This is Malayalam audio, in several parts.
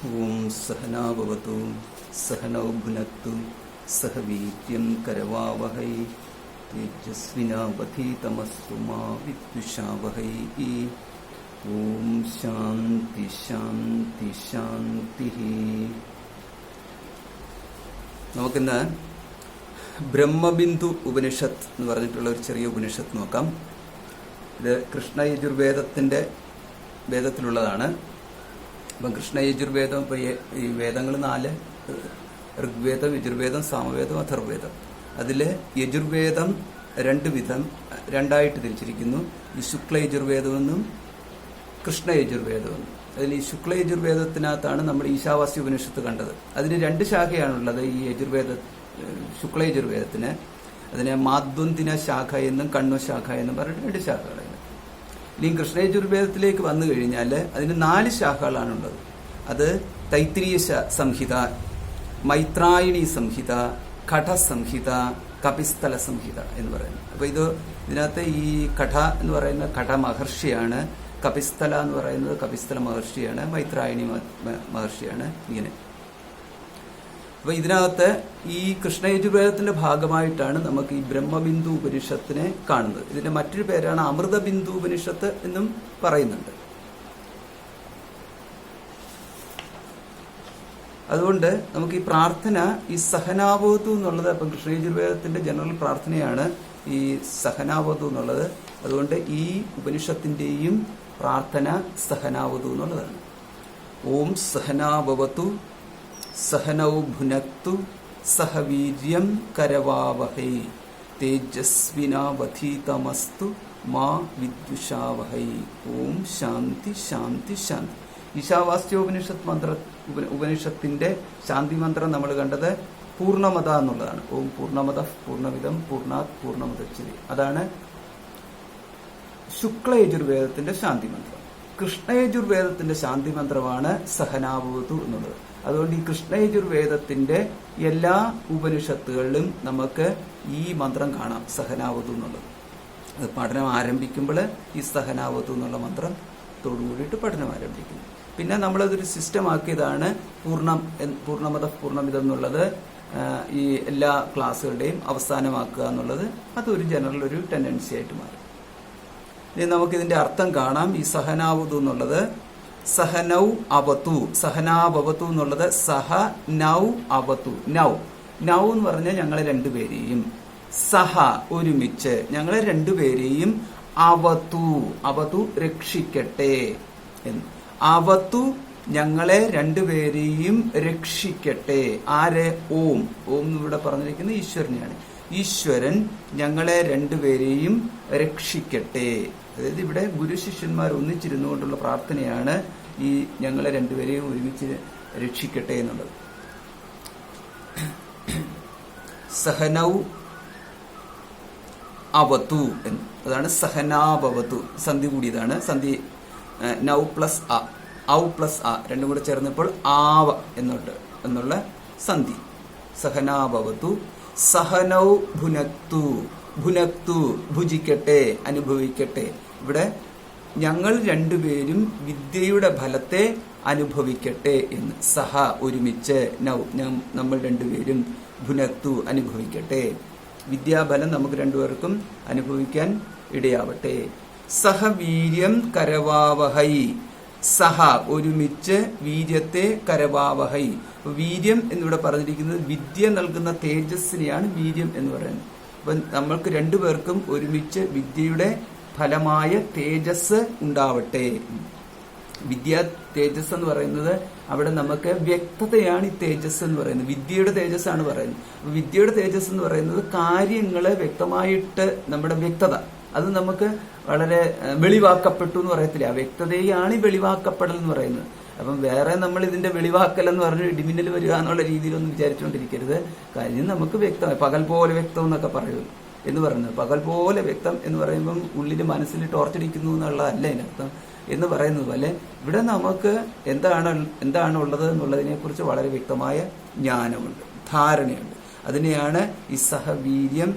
ഓം സഹനാ ഭവതു സഹനൗ ഭുനക്തു സഹ വീര്യം കരവാവഹൈ തേജസ്വിനാവധീതമസ്തു മാ വിദ്വിഷാവഹൈ. ഓം ശാന്തി ശാന്തി ശാന്തി. നമുക്കിന്ന് ബ്രഹ്മബിന്ദു ഉപനിഷത്ത് എന്ന് പറഞ്ഞിട്ടുള്ള ഒരു ചെറിയ ഉപനിഷത്ത് നോക്കാം. ഇത് കൃഷ്ണ യജുർവേദത്തിന്റെ വേദത്തിലുള്ളതാണ്. അപ്പം കൃഷ്ണ യജുർവേദം, ഇപ്പൊ ഈ വേദങ്ങൾ 4: ഋഗ്വേദം, യജുർവേദം, സാമവേദം, അഥർവേദം. അതില് യജുർവേദം രണ്ടായിട്ട് തിരിച്ചിരിക്കുന്നു. ഈ ശുക്ല യജുർവേദമെന്നും കൃഷ്ണ യജുർവേദമെന്നും. അതിൽ ഈ ശുക്ല യജുർവേദത്തിനകത്താണ് നമ്മൾ ഈശാവാസ്യ ഉപനിഷത്ത് കണ്ടത്. അതിന് 2 ശാഖയാണുള്ളത്. ഈ ശുക്ല യജുർവേദത്തിന് അതിനെ മാദ്വന്തിന ശാഖ എന്നും കണ്ണു ശാഖ എന്നും പറഞ്ഞിട്ട് 2 ശാഖകളാണ്. ഇനി കൃഷ്ണ യജുർവേദത്തിലേക്ക് വന്നു കഴിഞ്ഞാൽ അതിന് 4 ശാഖകളാണുള്ളത്. അത് തൈത്രീയ സംഹിത, മൈത്രായണി സംഹിത, ഘടസംഹിത, കപിസ്ഥല സംഹിത എന്ന് പറയുന്നത്. അപ്പൊ ഇതിനകത്ത് ഈ ഘട എന്ന് പറയുന്ന ഘട മഹർഷിയാണ്, കപിസ്ഥല എന്ന് പറയുന്നത് കപിസ്ഥല മഹർഷിയാണ്, മൈത്രായണി മഹർഷിയാണ്. ഇങ്ങനെ അപ്പൊ ഇതിനകത്ത് ഈ കൃഷ്ണയജുർവേദത്തിന്റെ ഭാഗമായിട്ടാണ് നമുക്ക് ഈ ബ്രഹ്മബിന്ദു ഉപനിഷത്തിനെ കാണുന്നത്. ഇതിന്റെ മറ്റൊരു പേരാണ് അമൃതബിന്ദു ഉപനിഷത്ത് എന്നും പറയുന്നുണ്ട്. അതുകൊണ്ട് നമുക്ക് ഈ പ്രാർത്ഥന, ഈ സഹനാവതു എന്നുള്ളത്, അപ്പം കൃഷ്ണയജുർവേദത്തിന്റെ ജനറൽ പ്രാർത്ഥനയാണ് ഈ സഹനാവതു എന്നുള്ളത്. അതുകൊണ്ട് ഈ ഉപനിഷത്തിന്റെയും പ്രാർത്ഥന സഹനാവതു എന്നുള്ളതാണ്. ഓം സഹനാവതു സഹനൗ ഭുനക്തു സഹ വീര്യം കരവാവഹൈ തേജസ്വിനാവധീതമസ്തു മാ വിദ്വിഷാവഹൈ. ഓം ശാന്തി ശാന്തി ശാന്തി. ഉപനിഷത്തിന്റെ ശാന്തി മന്ത്രം നമ്മൾ കണ്ടത് പൂർണ്ണമത എന്നുള്ളതാണ്. ഓം പൂർണ്ണമത പൂർണ്ണമിതം പൂർണ്ണാത് പൂർണ്ണമുദച്യതേ. അതാണ് ശുക്ലയജുർവേദത്തിന്റെ ശാന്തി മന്ത്രം. കൃഷ്ണയജുർവേദത്തിന്റെ ശാന്തി മന്ത്രമാണ് സഹനാവതു എന്നുള്ളത്. അതുകൊണ്ട് ഈ കൃഷ്ണയജുർവേദത്തിന്റെ എല്ലാ ഉപനിഷത്തുകളിലും നമുക്ക് ഈ മന്ത്രം കാണാം, സഹനാവതു എന്നുള്ളത്. അത് പഠനം ആരംഭിക്കുമ്പോൾ ഈ സഹനാവതു എന്നുള്ള മന്ത്രത്തോടുകൂടിയിട്ട് പഠനം ആരംഭിക്കുന്നു. പിന്നെ നമ്മളതൊരു സിസ്റ്റം ആക്കിയതാണ് പൂർണ്ണമത പൂർണ്ണമിതം എന്നുള്ളത്. ഈ എല്ലാ ക്ലാസ്സുകളുടെയും അവസാനമാക്കുക എന്നുള്ളത് അതൊരു ജനറൽ ഒരു ടെൻഡൻസി ആയിട്ട് മാറി. ഇനി നമുക്കിതിന്റെ അർത്ഥം കാണാം. ഈ സഹനാവതു എന്നുള്ളത് സഹനൗ അവതു, സഹനാവതു എന്നുള്ളത് സഹ നൗ അവതു. നൗ എന്ന് പറഞ്ഞാൽ ഞങ്ങളെ രണ്ടുപേരെയും, സഹ ഒരുമിച്ച് ഞങ്ങളെ രണ്ടുപേരെയും, അവതു രക്ഷിക്കട്ടെ എന്ന്. അവതു ഞങ്ങളെ രണ്ടുപേരെയും രക്ഷിക്കട്ടെ. ആരെ? ഓം. ഓം ഇവിടെ പറഞ്ഞിരിക്കുന്നത് ഈശ്വരനെയാണ്. ഈശ്വരൻ ഞങ്ങളെ രണ്ടുപേരെയും രക്ഷിക്കട്ടെ. അതായത് ഇവിടെ ഗുരു ശിഷ്യന്മാർ ഒന്നിച്ചിരുന്നു കൊണ്ടുള്ള പ്രാർത്ഥനയാണ് ഈ ഞങ്ങളെ രണ്ടുപേരെയും ഒരുമിച്ച് രക്ഷിക്കട്ടെ എന്നുള്ളത്. സഹനൗ അവതു എന്ന്, അതാണ് സഹനാഭവതു. സന്ധി കൂടിയതാണ്. സന്ധി നൗ പ്ലസ് അ, ഔ പ്ലസ് അ രണ്ടും കൂടെ ചേർന്നപ്പോൾ ആവ എന്നുള്ള സന്ധി. സഹനാഭവതു. സഹനൗ ഭുനക്തു, ഭുനക്തു ഭുജിക്കട്ടെ, അനുഭവിക്കട്ടെ. ഇവിടെ ഞങ്ങൾ രണ്ടുപേരും വിദ്യയുടെ ഫലത്തെ അനുഭവിക്കട്ടെ എന്ന്. സഹ ഒരുമിച്ച്, നൗ നമ്മൾ രണ്ടുപേരും, ഭുനക്തു അനുഭവിക്കട്ടെ. വിദ്യാഫലം നമുക്ക് രണ്ടുപേർക്കും അനുഭവിക്കാൻ ഇടയാവട്ടെ. സഹ വീര്യം കരവാവഹൈ. സഹ ഒരുമിച്ച്, വീര്യത്തെ കരവാവഹൈ. വീര്യം എന്നിവിടെ പറഞ്ഞിരിക്കുന്നത് വിദ്യ നൽകുന്ന തേജസ്സിനെയാണ് വീര്യം എന്ന് പറയുന്നത്. അപ്പൊ നമ്മൾക്ക് രണ്ടുപേർക്കും ഒരുമിച്ച് വിദ്യയുടെ ഫലമായ തേജസ് ഉണ്ടാവട്ടെ. വിദ്യാ തേജസ് എന്ന് പറയുന്നത് അവിടെ നമുക്ക് വ്യക്തതയാണ് ഈ തേജസ് എന്ന് പറയുന്നത്. വിദ്യയുടെ തേജസ്സാണ് പറയുന്നത്. വിദ്യയുടെ തേജസ് എന്ന് പറയുന്നത് കാര്യങ്ങള് വ്യക്തമായിട്ട് നമ്മുടെ വ്യക്തത, അത് നമുക്ക് വളരെ വെളിവാക്കപ്പെട്ടു എന്ന് പറയത്തില്ല. ആ വ്യക്തതയാണ് ഈ വെളിവാക്കപ്പെടൽ എന്ന് പറയുന്നത്. അപ്പം വേറെ നമ്മൾ ഇതിന്റെ വെളിവാക്കൽ എന്ന് പറഞ്ഞ് ഇടിമിന്നൽ വരിക എന്നുള്ള രീതിയിലൊന്നും വിചാരിച്ചുകൊണ്ടിരിക്കരുത്. കാര്യം നമുക്ക് വ്യക്തമായി, പകൽ പോലെ വ്യക്തം എന്നൊക്കെ പറയുന്നു എന്ന് പറയുന്നത്. പകൽ പോലെ വ്യക്തം എന്ന് പറയുമ്പം ഉള്ളിൽ മനസ്സിൽ ടോർച്ചടിക്കുന്നു എന്നുള്ളതല്ല അതിനർത്ഥം എന്ന് പറയുന്നത് പോലെ ഇവിടെ നമുക്ക് എന്താണ് ഉള്ളത് എന്നുള്ളതിനെ കുറിച്ച് വളരെ വ്യക്തമായ ജ്ഞാനമുണ്ട്, ധാരണയുണ്ട്. അതിനെയാണ് ഈ സഹവീര്യം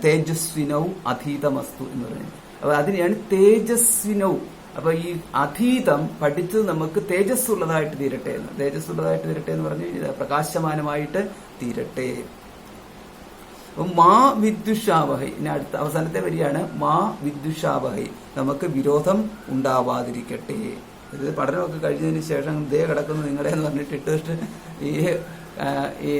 തേജസ്വിനൗ അധീതമസ്തു എന്ന് പറയുന്നത്. അപ്പൊ അതിനെയാണ് തേജസ്വിനൗ അപ്പൊ ഈ അധീതം പഠിച്ചത് നമുക്ക് തേജസ്സുള്ളതായിട്ട് തീരട്ടെ എന്ന്. തേജസ്സുള്ളതായിട്ട് തീരട്ടെ എന്ന് പറഞ്ഞു കഴിഞ്ഞാൽ പ്രകാശമാനമായിട്ട് തീരട്ടെ. മാ വിദ്യുഷാവഹൈ. ഇനി അടുത്ത അവസാനത്തെ വരിയാണ് മാ വിദ്യുഷാവഹൈ. നമുക്ക് വിരോധം ഉണ്ടാവാതിരിക്കട്ടെ. ഇത് പഠനമൊക്കെ കഴിഞ്ഞതിന് ശേഷം ദേ കിടക്കുന്നു നിങ്ങളെ എന്ന് പറഞ്ഞിട്ട് ഇട്ടിട്ട് ഈ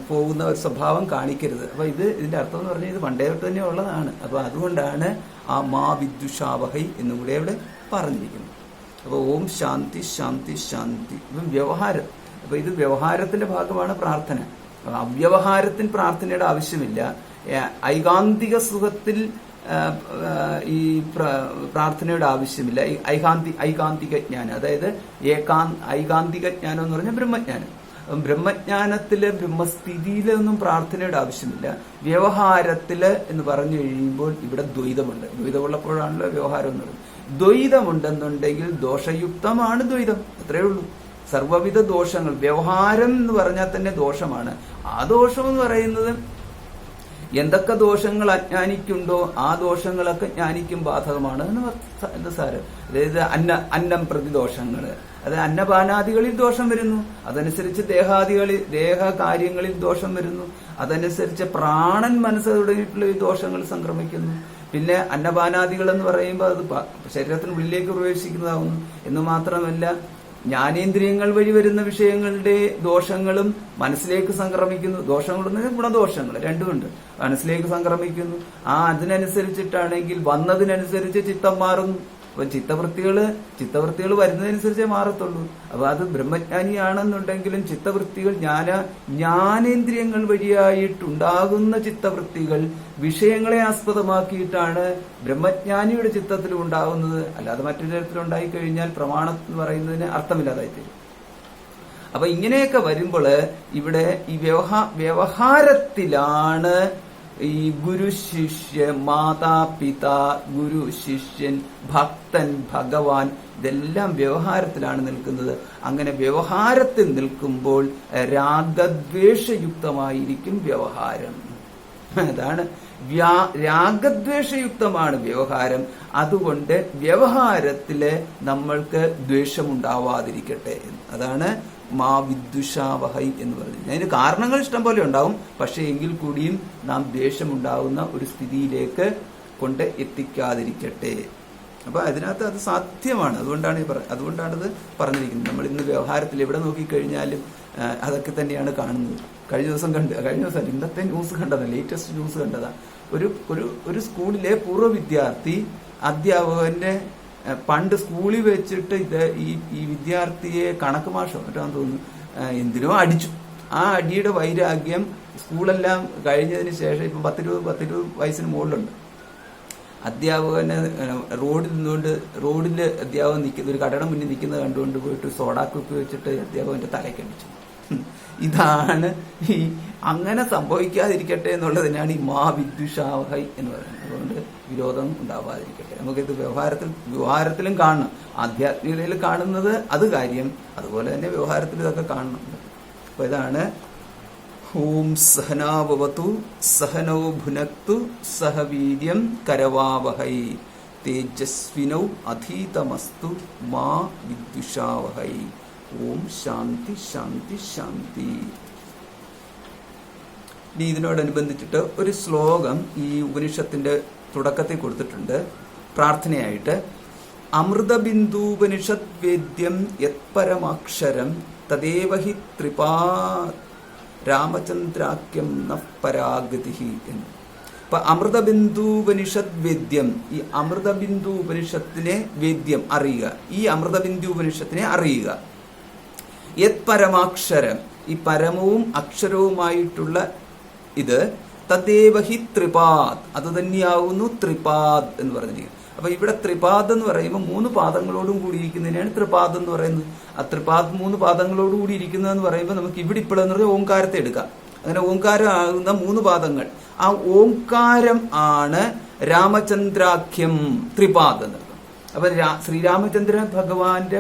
പോകുന്ന ഒരു സ്വഭാവം കാണിക്കരുത്. അപ്പൊ ഇതിന്റെ അർത്ഥം എന്ന് പറഞ്ഞാൽ ഇത് പണ്ടേ തൊട്ട് തന്നെ ഉള്ളതാണ്. അപ്പൊ അതുകൊണ്ടാണ് ആ മാ വിദ്യുഷാവഹൈ എന്നും കൂടെ ഇവിടെ പറഞ്ഞിരിക്കുന്നത്. അപ്പൊ ഓം ശാന്തി ശാന്തി ശാന്തി. ഇപ്പം വ്യവഹാരം. അപ്പൊ ഇത് വ്യവഹാരത്തിന്റെ ഭാഗമാണ് പ്രാർത്ഥന. അവ്യവഹാരത്തിന് പ്രാർത്ഥനയുടെ ആവശ്യമില്ല. ഐകാന്തിക സുഖത്തിൽ ഈ പ്രാർത്ഥനയുടെ ആവശ്യമില്ല. ഐകാന്തിക ജ്ഞാനം, അതായത് ഐകാന്തിക ജ്ഞാനം എന്ന് പറഞ്ഞാൽ ബ്രഹ്മജ്ഞാനം. ബ്രഹ്മജ്ഞാനത്തില് ബ്രഹ്മസ്ഥിതിയിലൊന്നും പ്രാർത്ഥനയുടെ ആവശ്യമില്ല. വ്യവഹാരത്തില് എന്ന് പറഞ്ഞു കഴിയുമ്പോൾ ഇവിടെ ദ്വൈതമുണ്ട്. ദ്വൈതമുള്ളപ്പോഴാണല്ലോ വ്യവഹാരം എന്ന് പറയുന്നത്. ദ്വൈതമുണ്ടെന്നുണ്ടെങ്കിൽ ദോഷയുക്തമാണ് ദ്വൈതം, അത്രയേ ഉള്ളൂ. സർവ്വവിധ ദോഷങ്ങൾ, വ്യവഹാരം എന്ന് പറഞ്ഞാൽ തന്നെ ദോഷമാണ്. ആ ദോഷം എന്ന് പറയുന്നത് എന്തൊക്കെ ദോഷങ്ങൾ അജ്ഞാനിക്കുണ്ടോ ആ ദോഷങ്ങളൊക്കെ ജ്ഞാനിക്കും ബാധകമാണ് എന്ന് സാരം. അതായത് അന്നം പ്രതിദോഷങ്ങൾ, അത് അന്നപാനാദികളിൽ ദോഷം വരുന്നു. അതനുസരിച്ച് ദേഹകാര്യങ്ങളിൽ ദോഷം വരുന്നു. അതനുസരിച്ച് പ്രാണൻ മനസ്സ് തുടങ്ങിയിട്ടുള്ള ഈ ദോഷങ്ങൾ സംക്രമിക്കുന്നു. പിന്നെ അന്നപാനാദികൾ എന്ന് പറയുമ്പോൾ അത് ശരീരത്തിനുള്ളിലേക്ക് പ്രവേശിക്കുന്നതാവുന്നു. എന്ന് മാത്രമല്ല ജ്ഞാനേന്ദ്രിയങ്ങൾ വഴി വരുന്ന വിഷയങ്ങളുടെ ദോഷങ്ങളും മനസ്സിലേക്ക് സംക്രമിക്കുന്നു. ദോഷങ്ങൾ ഗുണദോഷങ്ങൾ രണ്ടുമുണ്ട്. മനസ്സിലേക്ക് സംക്രമിക്കുന്നു. അതിനനുസരിച്ചിട്ടാണെങ്കിൽ വന്നതിനനുസരിച്ച് ചിത്തം മാറുന്നു. അപ്പൊ ചിത്തവൃത്തികൾ വരുന്നതനുസരിച്ചേ മാറത്തുള്ളൂ. അപ്പൊ അത് ബ്രഹ്മജ്ഞാനിയാണെന്നുണ്ടെങ്കിലും ചിത്തവൃത്തികൾ ജ്ഞാനേന്ദ്രിയങ്ങൾ വഴിയായിട്ടുണ്ടാകുന്ന ചിത്തവൃത്തികൾ വിഷയങ്ങളെ ആസ്പദമാക്കിയിട്ടാണ് ബ്രഹ്മജ്ഞാനിയുടെ ചിത്തത്തിൽ ഉണ്ടാകുന്നത്. അല്ലാതെ മറ്റൊരു തരത്തിലുണ്ടായി കഴിഞ്ഞാൽ പ്രമാണം എന്ന് പറയുന്നതിന് അർത്ഥമില്ലാതായിത്തീരും. അപ്പൊ ഇങ്ങനെയൊക്കെ വരുമ്പോൾ ഇവിടെ ഈ വ്യവഹാരത്തിലാണ് ഈ ഗുരു ശിഷ്യ, മാതാപിതാ, ഗുരു ശിഷ്യൻ, ഭക്തൻ, ഭഗവാൻ, ഇതെല്ലാം വ്യവഹാരത്തിലാണ് നിൽക്കുന്നത്. അങ്ങനെ വ്യവഹാരത്തിൽ നിൽക്കുമ്പോൾ രാഗദ്വേഷയുക്തമായിരിക്കും വ്യവഹാരം. അതാണ് രാഗദ്വേഷയുക്തമാണ് വ്യവഹാരം. അതുകൊണ്ട് വ്യവഹാരത്തില് നമ്മൾക്ക് ദ്വേഷമുണ്ടാവാതിരിക്കട്ടെ. അതാണ് മാ വിദ്യുഷാവഹൈ എന്ന് പറയുന്നത്. അതിന് കാരണങ്ങൾ ഇഷ്ടം പോലെ ഉണ്ടാവും. പക്ഷെ എങ്കിൽ കൂടിയും നാം ദ്വേഷമുണ്ടാവുന്ന ഒരു സ്ഥിതിയിലേക്ക് കൊണ്ട് എത്തിക്കാതിരിക്കട്ടെ. അപ്പൊ അതിനകത്ത് അത് സാധ്യമാണ്. അതുകൊണ്ടാണത് പറഞ്ഞിരിക്കുന്നത്. നമ്മൾ ഇന്ന് വ്യവഹാരത്തിൽ എവിടെ നോക്കിക്കഴിഞ്ഞാലും അതൊക്കെ തന്നെയാണ് കാണുന്നത്. കഴിഞ്ഞ ദിവസം ഇന്നത്തെ ന്യൂസ് കണ്ടതാ, ലേറ്റസ്റ്റ് ന്യൂസ് കണ്ടതാ. ഒരു സ്കൂളിലെ പൂർവ്വ വിദ്യാർത്ഥി അധ്യാപകന്റെ പണ്ട് സ്കൂളിൽ വെച്ചിട്ട് ഈ വിദ്യാർത്ഥിയെ കണക്ക് മാഷോ മറ്റാന്ന് തോന്നുന്നു എന്തിനോ അടിച്ചു. ആ അടിയുടെ വൈരാഗ്യം സ്കൂളെല്ലാം കഴിഞ്ഞതിന് ശേഷം ഇപ്പം 10-20 വയസ്സിന് മുകളിലുണ്ട്. അധ്യാപകന് റോഡിൽ അധ്യാപകൻ നിൽക്കുന്ന ഒരു കടയുടെ മുന്നിൽ നിൽക്കുന്നത് കണ്ടുകൊണ്ട് പോയിട്ട് സോഡാക്കുപ്പി വെച്ചിട്ട് അധ്യാപകന്റെ തലക്കടിച്ചു. ഇതാണ് അങ്ങനെ സംഭവിക്കാതിരിക്കട്ടെ എന്നുള്ളതിനാണ് ഈ മാ വിദ്യുഷാവഹൈ എന്ന് പറയുന്നത്. അതുകൊണ്ട് വിരോധം ഉണ്ടാവാതിരിക്കട്ടെ. നമുക്കിത് വ്യവഹാരത്തിലും കാണണം. ആധ്യാത്മികതയിൽ കാണുന്നത് അത് കാര്യം, അതുപോലെ തന്നെ വ്യവഹാരത്തിൽ ഇതൊക്കെ കാണുന്നുണ്ട്. അപ്പൊ ഇതാണ് ഓം സഹനാവവതു സഹനോ ഭുനക്തു സഹ വീര്യം കരവാവഹൈ തേജസ്വിനൗ അധീതമസ്തു മാ വിദ്യുഷാവഹൈ. ഓം ശാന്തി ശാന്തി ശാന്തി. ഇനി ഇതിനോടനുബന്ധിച്ചിട്ട് ഒരു ശ്ലോകം ഈ ഉപനിഷത്തിന്റെ തുടക്കത്തിൽ കൊടുത്തിട്ടുണ്ട് പ്രാർത്ഥനയായിട്ട്. അമൃതബിന്ദൂപനിഷത് വേദ്യം യത്പരമാക്ഷരം തദേവ ഹി ത്രിപാ രാമചന്ദ്രാക്യം നഃ പരാഗതി എന്ന്. അപ്പൊ അമൃതബിന്ദൂപനിഷത് വേദ്യം, ഈ അമൃതബിന്ദു ഉപനിഷത്തിനെ വേദ്യം അറിയുക, ഈ അമൃതബിന്ദു ഉപനിഷത്തിനെ അറിയുക. യത് പരമാക്ഷരം, ഈ പരമവും അക്ഷരവുമായിട്ടുള്ള ഇത് തദ്ദേവഹി ത്രിപാദ്, അത് തന്നെയാവുന്നു ത്രിപാദ് എന്ന് പറഞ്ഞിരിക്കുന്നത്. അപ്പൊ ഇവിടെ ത്രിപാദ് എന്ന് പറയുമ്പോൾ 3 പാദങ്ങളോടും കൂടിയിരിക്കുന്നതിനാണ് ത്രിപാദ് എന്ന് പറയുന്നത്. ആ ത്രിപാദ് 3 പാദങ്ങളോട് കൂടി ഇരിക്കുന്നതെന്ന് പറയുമ്പോൾ നമുക്ക് ഇവിടെ ഇപ്പോഴെന്ന് പറഞ്ഞാൽ ഓംകാരത്തെ എടുക്കാം. അങ്ങനെ ഓംകാരം ആകുന്ന 3 പാദങ്ങൾ, ആ ഓംകാരം ആണ് രാമചന്ദ്രാഖ്യം ത്രിപാദ് എന്ന്. അപ്പൊ ശ്രീരാമചന്ദ്രൻ ഭഗവാന്റെ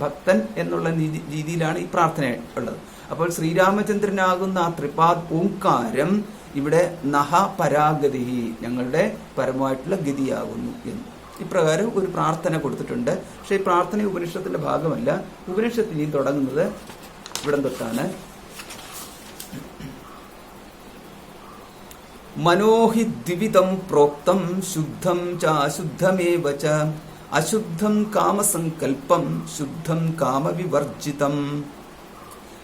ഭക്തൻ എന്നുള്ള രീതിയിലാണ് ഈ പ്രാർത്ഥന ഉള്ളത്. അപ്പോൾ ശ്രീരാമചന്ദ്രനാകുന്ന ആ ത്രിപാദ് ഓംകാരം ഇവിടെ നഹ പരാഗതി, ഞങ്ങളുടെ പരമമായിട്ടുള്ള ഗതിയാകുന്നു എന്ന്. ഇപ്രകാരം ഒരു പ്രാർത്ഥന കൊടുത്തിട്ടുണ്ട്. പക്ഷെ ഈ പ്രാർത്ഥന ഉപനിഷത്തിന്റെ ഭാഗമല്ല. ഉപനിഷത്ത് ഇനി തുടങ്ങുന്നത് ഇവിടം തൊട്ടാണ്. മനോഹി ദ്വിവിധം പ്രോക്തം ശുദ്ധം ച അശുദ്ധമേവ ച അശുദ്ധം കാമസങ്കല്പം ശുദ്ധം കാമവിവർജിതം.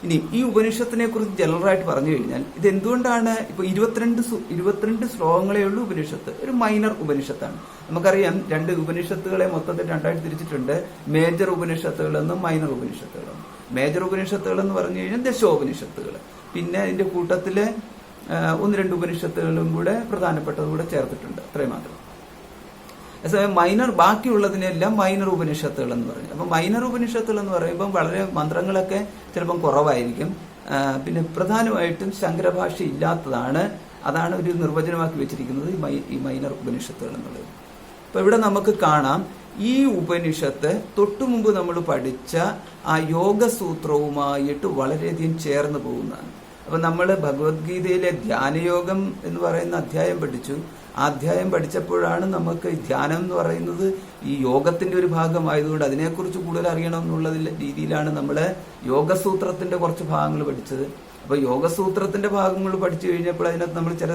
ഇനി ഈ ഉപനിഷത്തിനെ കുറിച്ച് ജനറലായിട്ട് പറഞ്ഞു കഴിഞ്ഞാൽ ഇത് എന്തുകൊണ്ടാണ് ഇപ്പൊ 22 ശ്ലോകങ്ങളേ ഉള്ളൂ ഉപനിഷത്ത്. ഒരു മൈനർ ഉപനിഷത്താണ്. നമുക്കറിയാം 2 ഉപനിഷത്തുകളെ മൊത്തത്തിൽ 2ആയിട്ട് തിരിച്ചിട്ടുണ്ട്. മേജർ ഉപനിഷത്തുകളെന്നും മൈനർ ഉപനിഷത്തുകളെന്നും. മേജർ ഉപനിഷത്തുകൾ എന്ന് പറഞ്ഞു കഴിഞ്ഞാൽ ദശോപനിഷത്തുകൾ, പിന്നെ അതിന്റെ കൂട്ടത്തില് 1-2 ഉപനിഷത്തുകളും കൂടെ പ്രധാനപ്പെട്ടതും കൂടെ ചേർത്തിട്ടുണ്ട്. അത്രയും മാത്രം. അതേസമയം മൈനർ ബാക്കിയുള്ളതിനെല്ലാം മൈനർ ഉപനിഷത്തുകൾ എന്ന് പറയും. അപ്പൊ മൈനർ ഉപനിഷത്തുകൾ എന്ന് പറയുമ്പോൾ വളരെ മന്ത്രങ്ങളൊക്കെ ചിലപ്പം കുറവായിരിക്കും. പിന്നെ പ്രധാനമായിട്ടും ശങ്കരഭാഷ ഇല്ലാത്തതാണ്. അതാണ് ഒരു നിർവചനമാക്കി വെച്ചിരിക്കുന്നത് ഈ മൈനർ ഉപനിഷത്തുകൾ എന്നുള്ളത്. അപ്പൊ ഇവിടെ നമുക്ക് കാണാം ഈ ഉപനിഷത്ത് തൊട്ടു മുമ്പ് നമ്മൾ പഠിച്ച ആ യോഗസൂത്രവുമായിട്ട് വളരെയധികം ചേർന്ന് പോകുന്നതാണ്. അപ്പൊ നമ്മൾ ഭഗവത്ഗീതയിലെ ധ്യാനയോഗം എന്ന് പറയുന്ന അധ്യായം പഠിച്ചു. ആ അധ്യായം പഠിച്ചപ്പോഴാണ് നമുക്ക് ധ്യാനം എന്ന് പറയുന്നത് ഈ യോഗത്തിന്റെ ഒരു ഭാഗമായതുകൊണ്ട് അതിനെക്കുറിച്ച് കൂടുതൽ അറിയണം എന്നുള്ള രീതിയിലാണ് നമ്മൾ യോഗസൂത്രത്തിന്റെ കുറച്ച് ഭാഗങ്ങൾ പഠിച്ചത്. അപ്പൊ യോഗസൂത്രത്തിന്റെ ഭാഗങ്ങൾ പഠിച്ചു കഴിഞ്ഞപ്പോൾ അതിനകത്ത് നമ്മൾ ചില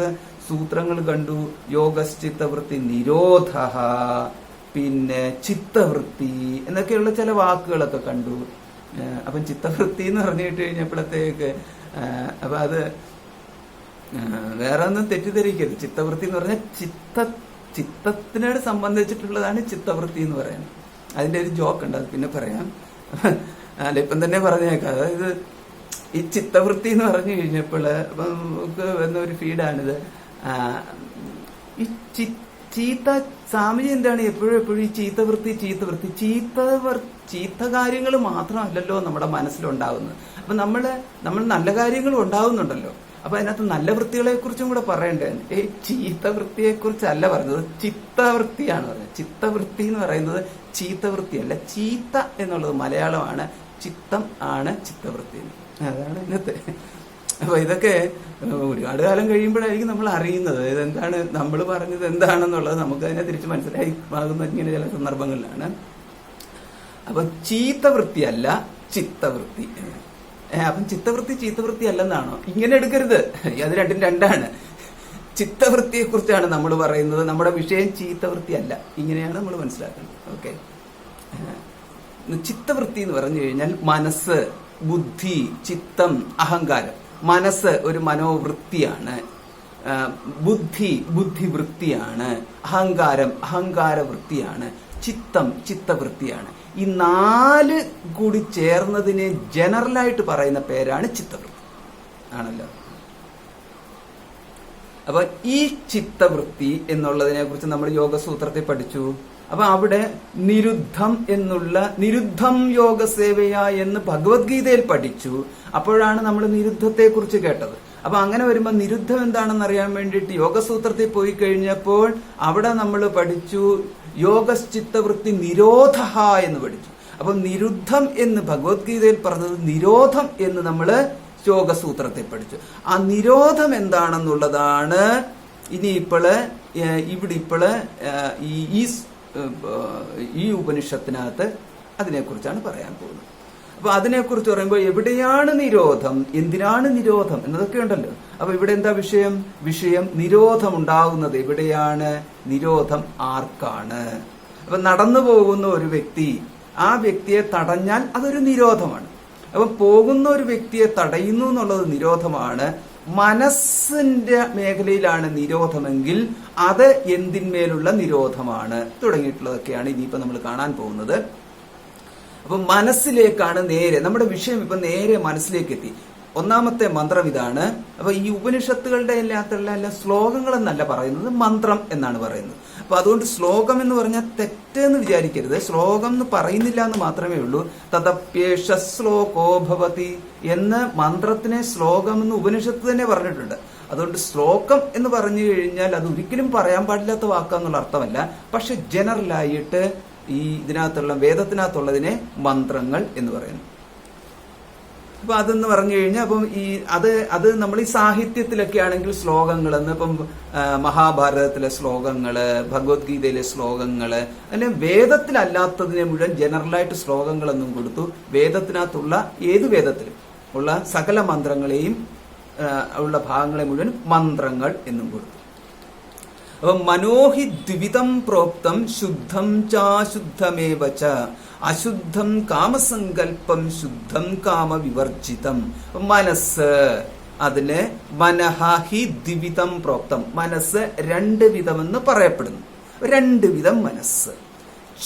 സൂത്രങ്ങൾ കണ്ടു. യോഗശ്ചിത്തവൃത്തി നിരോധ, പിന്നെ ചിത്തവൃത്തി എന്നൊക്കെയുള്ള ചില വാക്കുകളൊക്കെ കണ്ടു. അപ്പം ചിത്തവൃത്തി എന്ന് പറഞ്ഞിട്ട് കഴിഞ്ഞപ്പോഴത്തേക്ക് അപ്പൊ അത് വേറെ ഒന്നും തെറ്റിദ്ധരിക്കരുത്. ചിത്തവൃത്തി എന്ന് പറഞ്ഞാൽ ചിത്തത്തിനോട് സംബന്ധിച്ചിട്ടുള്ളതാണ് ചിത്തവൃത്തി എന്ന് പറയുന്നത്. അതിന്റെ ഒരു ജോക്ക് ഉണ്ട്, അത് പിന്നെ പറയാം. അല്ല, ഇപ്പം തന്നെ പറഞ്ഞേക്കാം. അതായത് ഈ ചിത്തവൃത്തി എന്ന് പറഞ്ഞു കഴിഞ്ഞപ്പോൾ നമുക്ക് വന്ന ഒരു ഫീഡാണിത്. ഈ ചീത്ത സ്വാമിജി എന്താണ് എപ്പോഴും ഈ ചീത്തവൃത്തി ചീത്ത കാര്യങ്ങൾ മാത്രമല്ലല്ലോ നമ്മുടെ മനസ്സിലുണ്ടാവുന്നത്. അപ്പൊ നമ്മൾ നല്ല കാര്യങ്ങളും ഉണ്ടാവുന്നുണ്ടല്ലോ. അപ്പൊ അതിനകത്ത് നല്ല വൃത്തികളെ കുറിച്ചും കൂടെ പറയണ്ടേ. ഈ ചീത്ത വൃത്തിയെ കുറിച്ചല്ല പറഞ്ഞത്, ചിത്തവൃത്തിയാണ് പറഞ്ഞത്. ചിത്തവൃത്തി എന്ന് പറയുന്നത് ചീത്തവൃത്തിയല്ല. ചീത്ത എന്നുള്ളത് മലയാളമാണ്, ചിത്തം ആണ് ചിത്തവൃത്തി. അതാണ് ഇന്നത്തെ. അപ്പൊ ഇതൊക്കെ ഒരുപാട് കാലം കഴിയുമ്പോഴായിരിക്കും നമ്മൾ അറിയുന്നത് ഇതെന്താണ് നമ്മൾ പറഞ്ഞത് എന്താണെന്നുള്ളത്. നമുക്ക് അതിനെ തിരിച്ച് മനസ്സിലായി ആകുന്ന ഇങ്ങനെ ചില സന്ദർഭങ്ങളിലാണ്. അപ്പൊ ചീത്തവൃത്തിയല്ല ചിത്തവൃത്തി. അപ്പം ചീത്തവൃത്തി അല്ലെന്നാണോ? ഇങ്ങനെ എടുക്കരുത്, അത് രണ്ടാണ്. ചിത്തവൃത്തിയെ കുറിച്ചാണ് നമ്മൾ പറയുന്നത്. നമ്മുടെ വിഷയം ചീത്തവൃത്തി അല്ല. ഇങ്ങനെയാണ് നമ്മൾ മനസ്സിലാക്കുന്നത്. ഓക്കെ. ചിത്തവൃത്തി എന്ന് പറഞ്ഞു കഴിഞ്ഞാൽ മനസ്സ്, ബുദ്ധി, ചിത്തം, അഹങ്കാരം. മനസ്സ് ഒരു മനോവൃത്തിയാണ്, ബുദ്ധിവൃത്തിയാണ്, അഹങ്കാരവൃത്തിയാണ്, ചിത്തവൃത്തിയാണ്. ഈ 4 കൂടി ചേർന്നതിനെ ജനറലായിട്ട് പറയുന്ന പേരാണ് ചിത്തവൃത്തി ആണല്ലോ. അപ്പൊ ഈ ചിത്തവൃത്തി എന്നുള്ളതിനെ കുറിച്ച് നമ്മൾ യോഗസൂത്രത്തിൽ പഠിച്ചു. അപ്പൊ അവിടെ നിരുദ്ധം യോഗസേവയ എന്ന് ഭഗവത്ഗീതയിൽ പഠിച്ചു. അപ്പോഴാണ് നമ്മൾ നിരുദ്ധത്തെ കുറിച്ച് കേട്ടത്. അപ്പൊ അങ്ങനെ വരുമ്പോൾ നിരുദ്ധം എന്താണെന്ന് അറിയാൻ വേണ്ടിയിട്ട് യോഗസൂത്രത്തിൽ പോയി കഴിഞ്ഞപ്പോൾ അവിടെ നമ്മൾ പഠിച്ചു യോഗശ്ചിത്തവൃത്തി നിരോധ എന്ന് പഠിച്ചു. അപ്പൊ നിരുദ്ധം എന്ന് ഭഗവത്ഗീതയിൽ പറഞ്ഞത് നിരോധം എന്ന് നമ്മൾ യോഗസൂത്രത്തിൽ പഠിച്ചു. ആ നിരോധം എന്താണെന്നുള്ളതാണ് ഇവിടെ ഈ ഉപനിഷത്തിനകത്ത് അതിനെക്കുറിച്ചാണ് പറയാൻ പോകുന്നത്. അപ്പൊ അതിനെക്കുറിച്ച് പറയുമ്പോൾ എവിടെയാണ് നിരോധം, എന്തിനാണ് നിരോധം എന്നതൊക്കെ ഉണ്ടല്ലോ. അപ്പൊ ഇവിടെ എന്താ വിഷയം നിരോധം ഉണ്ടാകുന്നത് എവിടെയാണ്, നിരോധം ആർക്കാണ്? അപ്പൊ നടന്നു പോകുന്ന ഒരു വ്യക്തി, ആ വ്യക്തിയെ തടഞ്ഞാൽ അതൊരു നിരോധമാണ്. അപ്പൊ പോകുന്ന ഒരു വ്യക്തിയെ തടയുന്നു എന്നുള്ളത് നിരോധമാണ്. മനസ്സിന്റെ മേഖലയിലാണ് നിരോധമെങ്കിൽ അത് എന്തിന്മേലുള്ള നിരോധമാണ് തുടങ്ങിയിട്ടുള്ളതൊക്കെയാണ് ഇനിയിപ്പോ നമ്മൾ കാണാൻ പോകുന്നത്. അപ്പൊ മനസ്സിലേക്കാണ് നേരെ നമ്മുടെ വിഷയം. ഇപ്പൊ നേരെ മനസ്സിലേക്ക് എത്തി. ഒന്നാമത്തെ മന്ത്രം ഇതാണ്. അപ്പൊ ഈ ഉപനിഷത്തുകളുടെ എല്ലാ ശ്ലോകങ്ങളെന്നല്ല പറയുന്നത്, മന്ത്രം എന്നാണ് പറയുന്നത്. അപ്പൊ അതുകൊണ്ട് ശ്ലോകം എന്ന് പറഞ്ഞാൽ തെറ്റെന്ന് വിചാരിക്കരുത്. ശ്ലോകം എന്ന് പറയുന്നില്ല എന്ന് മാത്രമേ ഉള്ളൂ. തദപ്യേഷ ശ്ലോകോ ഭവതി എന്ന് മന്ത്രത്തിനെ ശ്ലോകം എന്ന് ഉപനിഷത്ത് തന്നെ പറഞ്ഞിട്ടുണ്ട്. അതുകൊണ്ട് ശ്ലോകം എന്ന് പറഞ്ഞു കഴിഞ്ഞാൽ അത് ഒരിക്കലും പറയാൻ പാടില്ലാത്ത വാക്കാന്നുള്ള അർത്ഥമല്ല. പക്ഷെ ജനറലായിട്ട് ഈ ഇതിനകത്തുള്ള വേദത്തിനകത്തുള്ളതിനെ മന്ത്രങ്ങൾ എന്ന് പറയുന്നു. അപ്പൊ അതെന്ന് പറഞ്ഞു കഴിഞ്ഞാൽ അപ്പം അത് നമ്മൾ ഈ സാഹിത്യത്തിലൊക്കെ ആണെങ്കിൽ ശ്ലോകങ്ങളെന്ന് ഇപ്പം മഹാഭാരതത്തിലെ ശ്ലോകങ്ങള്, ഭഗവത്ഗീതയിലെ ശ്ലോകങ്ങള്, അങ്ങനെ വേദത്തിലല്ലാത്തതിനെ മുഴുവൻ ജനറലായിട്ട് ശ്ലോകങ്ങളെന്നും കൊടുത്തു. വേദത്തിനകത്തുള്ള ഏത് വേദത്തിലും ഉള്ള സകല മന്ത്രങ്ങളെയും ഉള്ള ഭാഗങ്ങളെ മുഴുവൻ മന്ത്രങ്ങൾ എന്നും കൊടുത്തു. അപ്പൊ മനോഹി ദ്വിവിധം പ്രോക്തം ശുദ്ധം ചാശുദ്ധമേവ ച അശുദ്ധം കാമസങ്കല്പം ശുദ്ധം കാമവിവർജിതം. മനസ്സ്, അതിന് മനഹി ദ്വിവിധം പ്രോക്തം, മനസ്സ് രണ്ട് വിധമെന്ന് പറയപ്പെടുന്നു. രണ്ട് വിധം മനസ്സ്.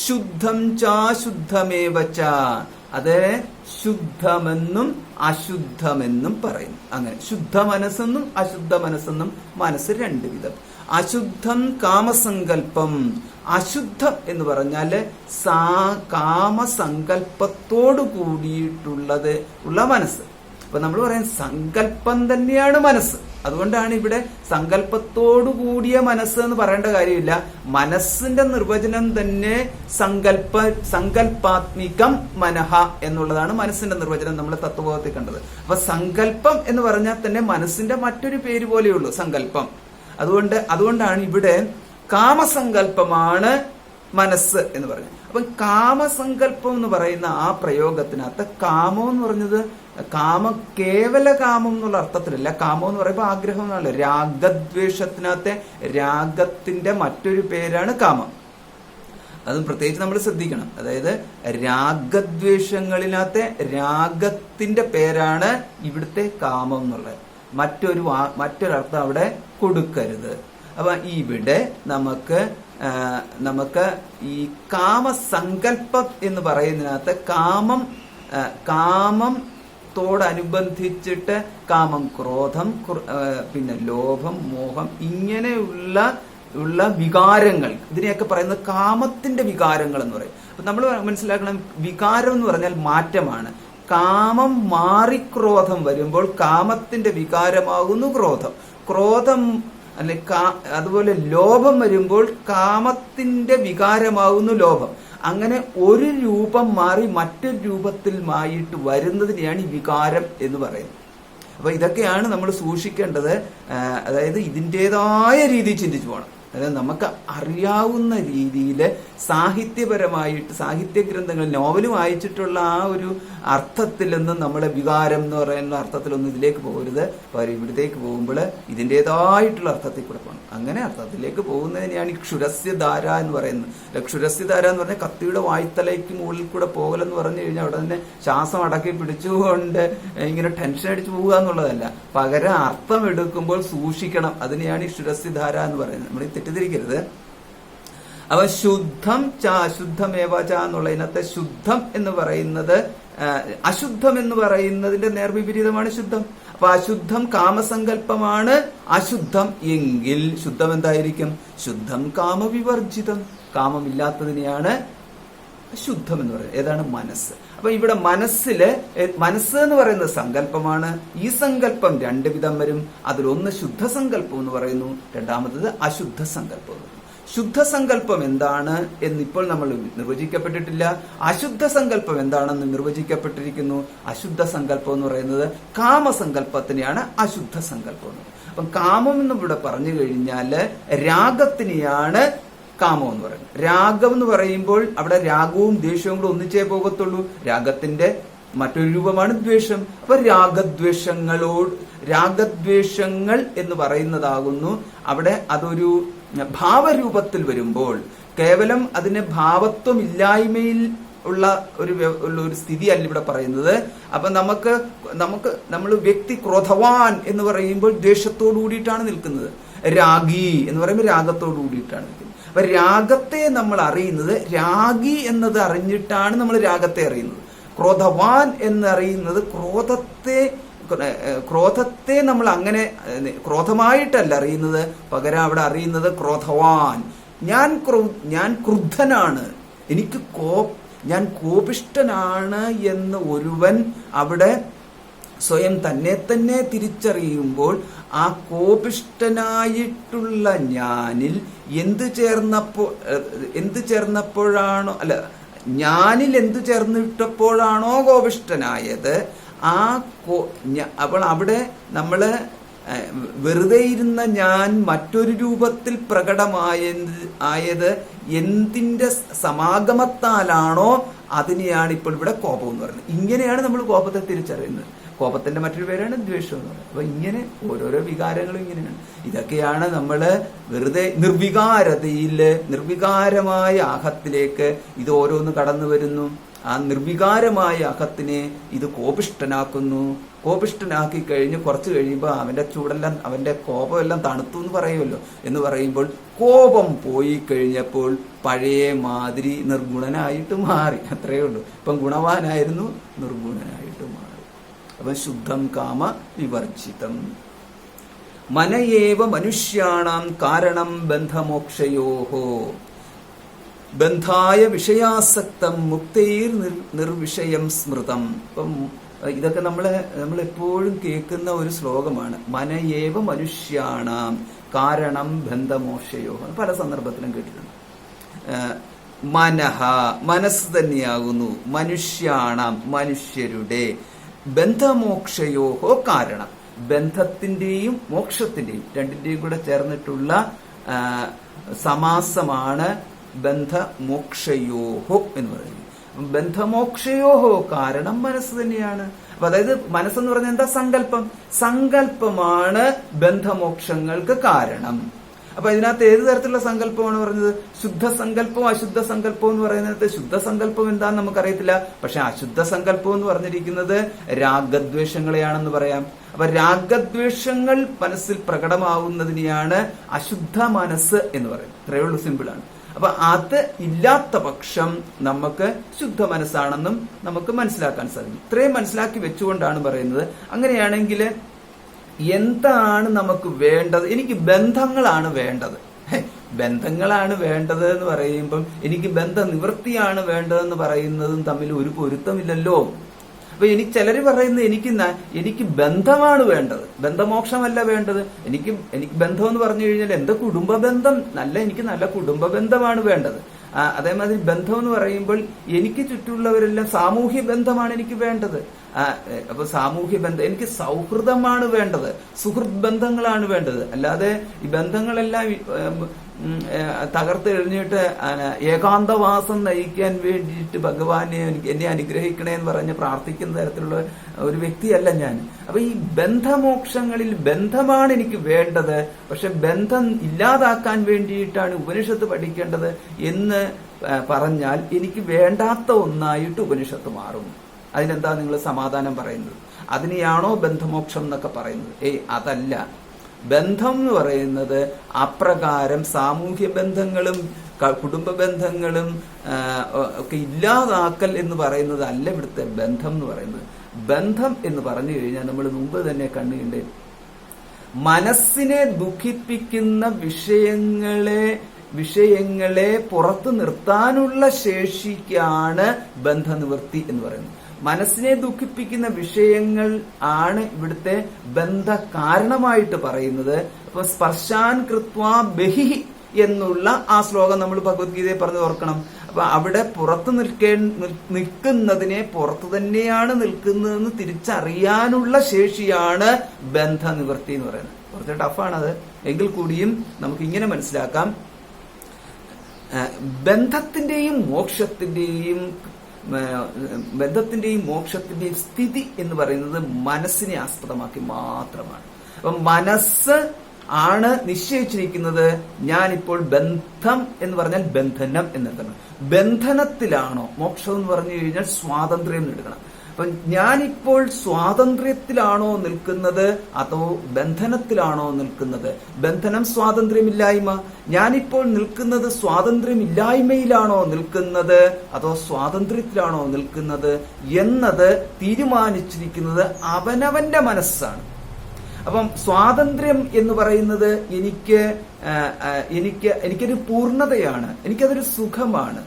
ശുദ്ധം ചാശുദ്ധമേവ ച, അത് ശുദ്ധമെന്നും അശുദ്ധമെന്നും പറയുന്നു. അങ്ങനെ ശുദ്ധ മനസ്സെന്നും അശുദ്ധ മനസ്സെന്നും മനസ്സ് രണ്ട് വിധം. അശുദ്ധം കാമസങ്കല്പം, അശുദ്ധം എന്ന് പറഞ്ഞാല് കാമസങ്കല്പത്തോടു കൂടിയിട്ടുള്ളത് ഉള്ള മനസ്സ്. അപ്പൊ നമ്മൾ പറയാൻ സങ്കല്പം തന്നെയാണ് മനസ്സ്. അതുകൊണ്ടാണ് ഇവിടെ സങ്കല്പത്തോടു കൂടിയ മനസ്സ് എന്ന് പറയേണ്ട കാര്യമില്ല. മനസ്സിന്റെ നിർവചനം തന്നെ സങ്കല്പാത്മികം മനഃ എന്നുള്ളതാണ് മനസ്സിന്റെ നിർവചനം നമ്മൾ തത്വബോധത്തിൽ കണ്ടത്. അപ്പൊ സങ്കല്പം എന്ന് പറഞ്ഞാൽ തന്നെ മനസ്സിന്റെ മറ്റൊരു പേര് പോലെയുള്ളൂ, സങ്കല്പം. അതുകൊണ്ടാണ് ഇവിടെ കാമസങ്കല്പമാണ് മനസ്സ് എന്ന് പറഞ്ഞത്. അപ്പൊ കാമസങ്കല്പം എന്ന് പറയുന്ന ആ പ്രയോഗത്തിനകത്ത് കാമം എന്ന് പറഞ്ഞത് കേവല കാമം എന്നുള്ള അർത്ഥത്തിലല്ല. കാമം എന്ന് പറയുമ്പോൾ ആഗ്രഹം എന്നല്ല. രാഗദ്വേഷത്തിനകത്തെ രാഗത്തിന്റെ മറ്റൊരു പേരാണ് കാമം. അത് പ്രത്യേകിച്ച് നമ്മൾ ശ്രദ്ധിക്കണം. അതായത് രാഗദ്വേഷങ്ങളിനകത്തെ രാഗത്തിന്റെ പേരാണ് ഇവിടുത്തെ കാമം എന്നുള്ളത്. മറ്റൊരർത്ഥം അവിടെ കൊടുക്കരുത്. അപ്പൊ ഇവിടെ നമുക്ക് ഈ കാമസങ്കല്പം എന്ന് പറയുന്നതിനകത്ത് കാമത്തോടനുബന്ധിച്ചിട്ട് കാമം, ക്രോധം, പിന്നെ ലോഭം, മോഹം, ഇങ്ങനെയുള്ള വികാരങ്ങൾ, ഇതിനെയൊക്കെ പറയുന്നത് കാമത്തിന്റെ വികാരങ്ങൾ എന്ന് പറയും. അപ്പൊ നമ്മൾ മനസ്സിലാക്കണം, വികാരം എന്ന് പറഞ്ഞാൽ മാറ്റമാണ്. കാമം മാറി ക്രോധം വരുമ്പോൾ കാമത്തിന്റെ വികാരമാകുന്നു ക്രോധം. ക്രോധം അല്ലെ അതുപോലെ ലോഭം വരുമ്പോൾ കാമത്തിന്റെ വികാരമാകുന്നു ലോഭം. അങ്ങനെ ഒരു രൂപം മാറി മറ്റൊരു രൂപത്തിൽ മായിട്ട് വരുന്നതിനെയാണ് ഈ വികാരം എന്ന് പറയുന്നത്. അപ്പൊ ഇതൊക്കെയാണ് നമ്മൾ സൂക്ഷിക്കേണ്ടത്. അതായത് ഇതിൻ്റെതായ രീതിയിൽ ചിന്തിച്ചു പോകണം. അതായത് നമുക്ക് അറിയാവുന്ന രീതിയിൽ സാഹിത്യപരമായിട്ട് സാഹിത്യ ഗ്രന്ഥങ്ങൾ, നോവൽ വായിച്ചിട്ടുള്ള ആ ഒരു അർത്ഥത്തിലൊന്നും നമ്മളെ വികാരം എന്ന് പറയുന്ന അർത്ഥത്തിലൊന്നും ഇതിലേക്ക് പോകരുത്. ഇവിടത്തേക്ക് പോകുമ്പോൾ ഇതിൻ്റെതായിട്ടുള്ള അർത്ഥത്തിൽ കൂടെ പോകണം. അങ്ങനെ അർത്ഥത്തിലേക്ക് പോകുന്നതിനെയാണ് ഈ ക്ഷുരസ്യധാര എന്ന് പറയുന്നത്. ക്ഷുരസ്യധാര എന്ന് പറഞ്ഞാൽ കത്തിയുടെ വായ്ത്തലയ്ക്ക് മുകളിൽ കൂടെ പോകലെന്ന് പറഞ്ഞു കഴിഞ്ഞാൽ അവിടെ തന്നെ ശ്വാസം അടക്കി പിടിച്ചുകൊണ്ട് ഇങ്ങനെ ടെൻഷൻ അടിച്ചു പോവുക എന്നുള്ളതല്ല. പകരം അർത്ഥം എടുക്കുമ്പോൾ സൂക്ഷിക്കണം. അതിനെയാണ് ഈ ക്ഷുരസ്യധാര എന്ന് പറയുന്നത്. നമ്മൾ തെറ്റിദ്ധരിക്കരുത്. അപ്പൊ ശുദ്ധം ച അശുദ്ധമേവ ച എന്നുള്ളതിനകത്ത് ശുദ്ധം എന്ന് പറയുന്നത് അശുദ്ധം എന്ന് പറയുന്നതിന്റെ നേർവിപരീതമാണ് ശുദ്ധം. അപ്പൊ അശുദ്ധം കാമസങ്കല്പമാണ്. അശുദ്ധം എങ്കിൽ ശുദ്ധം എന്തായിരിക്കും? ശുദ്ധം കാമവിവർജിതം, കാമമില്ലാത്തതിനെയാണ് ശുദ്ധം എന്ന് പറയുന്നത്. ഏതാണ്? മനസ്സ്. അപ്പൊ ഇവിടെ മനസ്സ് എന്ന് പറയുന്നത് സങ്കല്പമാണ്. ഈ സങ്കല്പം രണ്ട് വിധം വരും. അതിലൊന്ന് ശുദ്ധസങ്കല്പം എന്ന് പറയുന്നു, രണ്ടാമത്തത് അശുദ്ധ സങ്കല്പം. ശുദ്ധസങ്കല്പം എന്താണ് എന്നിപ്പോൾ നമ്മൾ നിർവചിക്കപ്പെട്ടിട്ടില്ല. അശുദ്ധ സങ്കല്പം എന്താണെന്ന് നിർവചിക്കപ്പെട്ടിരിക്കുന്നു. അശുദ്ധ സങ്കല്പം എന്ന് പറയുന്നത് കാമസങ്കല്പത്തിനെയാണ് അശുദ്ധ സങ്കല്പം. അപ്പം കാമം എന്ന് ഇവിടെ പറഞ്ഞു കഴിഞ്ഞാല് രാഗത്തിനെയാണ് കാമം എന്ന് പറയുന്നത്. രാഗം എന്ന് പറയുമ്പോൾ അവിടെ രാഗവും ദ്വേഷവും കൂടെ ഒന്നിച്ചേ പോകത്തുള്ളൂ. രാഗത്തിന്റെ മറ്റൊരു രൂപമാണ് ദ്വേഷം. അപ്പൊ രാഗദ്വേഷങ്ങൾ എന്ന് പറയുന്നതാകുന്നു അവിടെ അതൊരു ഭാവരൂപത്തിൽ വരുമ്പോൾ കേവലം അതിന് ഭാവത്വം ഇല്ലായ്മയിൽ ഉള്ള ഒരു സ്ഥിതി അല്ല ഇവിടെ പറയുന്നത്. അപ്പൊ നമ്മൾ വ്യക്തി ക്രോധവാൻ എന്ന് പറയുമ്പോൾ ദ്വേഷത്തോടു കൂടിയിട്ടാണ് നിൽക്കുന്നത്. രാഗി എന്ന് പറയുമ്പോൾ രാഗത്തോടു കൂടിയിട്ടാണ് നിൽക്കുന്നത്. അപ്പൊ രാഗത്തെ നമ്മൾ അറിയുന്നത്, രാഗി എന്നത് അറിഞ്ഞിട്ടാണ് നമ്മൾ രാഗത്തെ അറിയുന്നത്. ക്രോധവാൻ എന്നറിയുന്നത് ക്രോധത്തെ നമ്മൾ അങ്ങനെ ക്രോധമായിട്ടല്ല അറിയുന്നത്. പകരം അവിടെ അറിയുന്നത് ക്രോധവാൻ, ഞാൻ ക്രുദ്ധനാണ്, ഞാൻ കോപിഷ്ഠനാണ് എന്ന് ഒരുവൻ അവിടെ സ്വയം തന്നെ തിരിച്ചറിയുമ്പോൾ ആ കോപിഷ്ഠനായിട്ടുള്ള ഞാനിൽ ഞാനിൽ എന്തു ചേർന്നിട്ടപ്പോഴാണോ കോപിഷ്ഠനായത്, അപ്പോൾ അവിടെ നമ്മള് വെറുതെ ഇരുന്ന ഞാൻ മറ്റൊരു രൂപത്തിൽ ആയത് എന്തിന്റെ സമാഗമത്താലാണോ അതിനെയാണ് ഇപ്പോൾ ഇവിടെ കോപം എന്ന് പറയുന്നത്. ഇങ്ങനെയാണ് നമ്മൾ കോപത്തെ തിരിച്ചറിയുന്നത്. കോപത്തിന്റെ മറ്റൊരു പേരാണ് ദ്വേഷം എന്ന് പറയുന്നത്. അപ്പൊ ഇങ്ങനെ ഓരോരോ വികാരങ്ങളും ഇങ്ങനെയാണ്. ഇതൊക്കെയാണ് നമ്മള് വെറുതെ നിർവികാരമായ അഹത്തിലേക്ക് ഇത് ഓരോന്ന് കടന്നു വരുന്നു. ആ നിർവികാരമായ അഹത്തിനെ ഇത് കോപിഷ്ഠനാക്കുന്നു. കോപിഷ്ഠനാക്കി കഴിഞ്ഞ് കുറച്ച് കഴിയുമ്പോൾ അവന്റെ ചൂടെല്ലാം, അവന്റെ കോപമെല്ലാം തണുത്തു എന്ന് പറയുമല്ലോ. എന്ന് പറയുമ്പോൾ കോപം പോയി കഴിഞ്ഞപ്പോൾ പഴയ മാതിരി നിർഗുണനായിട്ട് മാറി. അത്രയേ ഉള്ളൂ. ഇപ്പം ഗുണവാനായിരുന്നു, നിർഗുണനായിട്ട് മാറി. അപ്പം ശുദ്ധം കാമ വിവർജിതം. മനയേവ മനുഷ്യാണാം കാരണം ബന്ധമോക്ഷയോഹോ ബന്ധായ വിഷയാസക്തം മുക്തൈർ നിർവിഷയം സ്മൃതം. അപ്പം ഇതൊക്കെ നമ്മൾ എപ്പോഴും കേൾക്കുന്ന ഒരു ശ്ലോകമാണ്. മനയേവ മനുഷ്യാണാം കാരണം ബന്ധമോക്ഷയോ. പല സന്ദർഭത്തിലും കേട്ടിട്ടുണ്ട്. മനസ്സ് തന്നെയാകുന്നു മനുഷ്യാണാം മനുഷ്യരുടെ ബന്ധമോക്ഷയോഹോ കാരണം. ബന്ധത്തിന്റെയും മോക്ഷത്തിന്റെയും രണ്ടിന്റെയും കൂടെ ചേർന്നിട്ടുള്ള സമാസമാണ് ബന്ധമോക്ഷയോഹോ എന്ന് പറയുന്നത്. ബന്ധമോക്ഷയോഹോ കാരണം മനസ്സ് തന്നെയാണ്. അപ്പൊ അതായത് മനസ്സെന്ന് പറഞ്ഞാൽ എന്താ? സങ്കല്പം. സങ്കല്പമാണ് ബന്ധമോക്ഷങ്ങൾക്ക് കാരണം. അപ്പൊ ഇതിനകത്ത് ഏത് തരത്തിലുള്ള സങ്കല്പമാണ് പറഞ്ഞത്? ശുദ്ധ സങ്കല്പവും അശുദ്ധ സങ്കല്പവും എന്ന് പറയുന്നത്. ശുദ്ധ സങ്കല്പം എന്താന്ന് നമുക്കറിയത്തില്ല. പക്ഷെ അശുദ്ധ സങ്കല്പം എന്ന് പറഞ്ഞിരിക്കുന്നത് രാഗദ്വേഷങ്ങളെയാണെന്ന് പറയാം. അപ്പൊ രാഗദ്വേഷങ്ങൾ മനസ്സിൽ പ്രകടമാവുന്നതിനെയാണ് അശുദ്ധ മനസ്സ് എന്ന് പറയുന്നത്. ഇത്രയേ ഉള്ളൂ, സിമ്പിളാണ്. അപ്പൊ അത് ഇല്ലാത്ത പക്ഷം നമുക്ക് ശുദ്ധ മനസ്സാണെന്നും നമുക്ക് മനസ്സിലാക്കാൻ സാധിക്കും. ഇത്രയും മനസ്സിലാക്കി വെച്ചുകൊണ്ടാണ് പറയുന്നത്. അങ്ങനെയാണെങ്കിൽ എന്താണ് നമുക്ക് വേണ്ടത്? എനിക്ക് ബന്ധങ്ങളാണ് വേണ്ടത്. ബന്ധങ്ങളാണ് വേണ്ടത് എന്ന് പറയുമ്പം എനിക്ക് ബന്ധനിവൃത്തിയാണ് വേണ്ടതെന്ന് പറയുന്നതും തമ്മിൽ ഒരു പൊരുത്തമില്ലല്ലോ. അപ്പൊ ചിലര് പറയുന്നത് എനിക്ക് ബന്ധമാണ് വേണ്ടത്, ബന്ധമോക്ഷമല്ല വേണ്ടത്. എനിക്ക് ബന്ധം എന്ന് പറഞ്ഞു കഴിഞ്ഞാൽ എന്റെ കുടുംബ ബന്ധം എനിക്ക് നല്ല കുടുംബ ബന്ധമാണ് വേണ്ടത്. അതേമാതിരി ബന്ധം എന്ന് പറയുമ്പോൾ എനിക്ക് ചുറ്റുമുള്ളവരെല്ലാം സാമൂഹ്യ ബന്ധമാണ് എനിക്ക് വേണ്ടത്. അപ്പൊ സാമൂഹ്യ ബന്ധം, എനിക്ക് സൗഹൃദമാണ് വേണ്ടത്, സുഹൃത്ത് ബന്ധങ്ങളാണ് വേണ്ടത്. അല്ലാതെ ഈ ബന്ധങ്ങളെല്ലാം തകർത്തെറിഞ്ഞിട്ട് ഏകാന്തവാസം നയിക്കാൻ വേണ്ടിയിട്ട് ഭഗവാനെ എന്നെ അനുഗ്രഹിക്കണേ എന്ന് പറഞ്ഞ് പ്രാർത്ഥിക്കുന്ന തരത്തിലുള്ള ഒരു വ്യക്തിയല്ല ഞാൻ. അപ്പൊ ഈ ബന്ധമോക്ഷങ്ങളിൽ ബന്ധമാണ് എനിക്ക് വേണ്ടത്. പക്ഷെ ബന്ധം ഇല്ലാതാക്കാൻ വേണ്ടിയിട്ടാണ് ഉപനിഷത്ത് പഠിക്കേണ്ടത് എന്ന് പറഞ്ഞാൽ എനിക്ക് വേണ്ടാത്ത ഒന്നായിട്ട് ഉപനിഷത്ത് മാറും. അതിനെന്താ നിങ്ങൾ സമാധാനം പറയുന്നത്? അതിനെയാണോ ബന്ധമോക്ഷം എന്നൊക്കെ പറയുന്നത്? അതല്ല. ബന്ധം എന്ന് പറയുന്നത് അപ്രകാരം സാമൂഹ്യ ബന്ധങ്ങളും കുടുംബ ബന്ധങ്ങളും ഒക്കെ ഇല്ലാതാക്കൽ എന്ന് പറയുന്നത് അല്ല ഇവിടുത്തെ ബന്ധം എന്ന് പറയുന്നത്. ബന്ധം എന്ന് പറഞ്ഞു കഴിഞ്ഞാൽ നമ്മൾ മുമ്പ് തന്നെ കണ്ടുകൊണ്ട് മനസ്സിനെ ദുഃഖിപ്പിക്കുന്ന വിഷയങ്ങളെ പുറത്തു നിർത്താനുള്ള ശേഷിക്കാണ് ബന്ധനിവൃത്തി എന്ന് പറയുന്നത്. മനസ്സിനെ ദുഃഖിപ്പിക്കുന്ന വിഷയങ്ങൾ ആണ് ഇവിടുത്തെ ബന്ധ കാരണമായിട്ട് പറയുന്നത്. അപ്പൊ സ്പർശാൻ കൃത്വാ ബഹി എന്നുള്ള ആ ശ്ലോകം നമ്മൾ ഭഗവത്ഗീതയെ പറഞ്ഞ് ഓർക്കണം. അപ്പൊ അവിടെ പുറത്ത് നിൽക്കുന്നതിനെ പുറത്തു തന്നെയാണ് നിൽക്കുന്നതെന്ന് തിരിച്ചറിയാനുള്ള ശേഷിയാണ് ബന്ധനിവൃത്തി എന്ന് പറയുന്നത്. കുറച്ച് ടഫാണത്, എങ്കിൽ കൂടിയും നമുക്ക് ഇങ്ങനെ മനസ്സിലാക്കാം. ബന്ധത്തിന്റെയും മോക്ഷത്തിന്റെയും സ്ഥിതി എന്ന് പറയുന്നത് മനസ്സിനെ ആസ്പദമാക്കി മാത്രമാണ്. അപ്പൊ മനസ്സ് ആണ് നിശ്ചയിച്ചിരിക്കുന്നത് ഞാനിപ്പോൾ ബന്ധം എന്ന് പറഞ്ഞാൽ ബന്ധനം എന്നർത്ഥം. ബന്ധനത്തിലാണോ? മോക്ഷം എന്ന് പറഞ്ഞു കഴിഞ്ഞാൽ സ്വാതന്ത്ര്യം നേടുകണം. അപ്പൊ ഞാനിപ്പോൾ സ്വാതന്ത്ര്യത്തിലാണോ നിൽക്കുന്നത് അതോ ബന്ധനത്തിലാണോ നിൽക്കുന്നത്? ബന്ധനം സ്വാതന്ത്ര്യമില്ലായ്മ. ഞാനിപ്പോൾ നിൽക്കുന്നത് സ്വാതന്ത്ര്യമില്ലായ്മയിലാണോ നിൽക്കുന്നത് അതോ സ്വാതന്ത്ര്യത്തിലാണോ നിൽക്കുന്നത് എന്നത് തീരുമാനിച്ചിരിക്കുന്നത് അവനവന്റെ മനസ്സാണ്. അപ്പം സ്വാതന്ത്ര്യം എന്ന് പറയുന്നത് എനിക്കൊരു പൂർണ്ണതയാണ്, എനിക്കതൊരു സുഖമാണ്.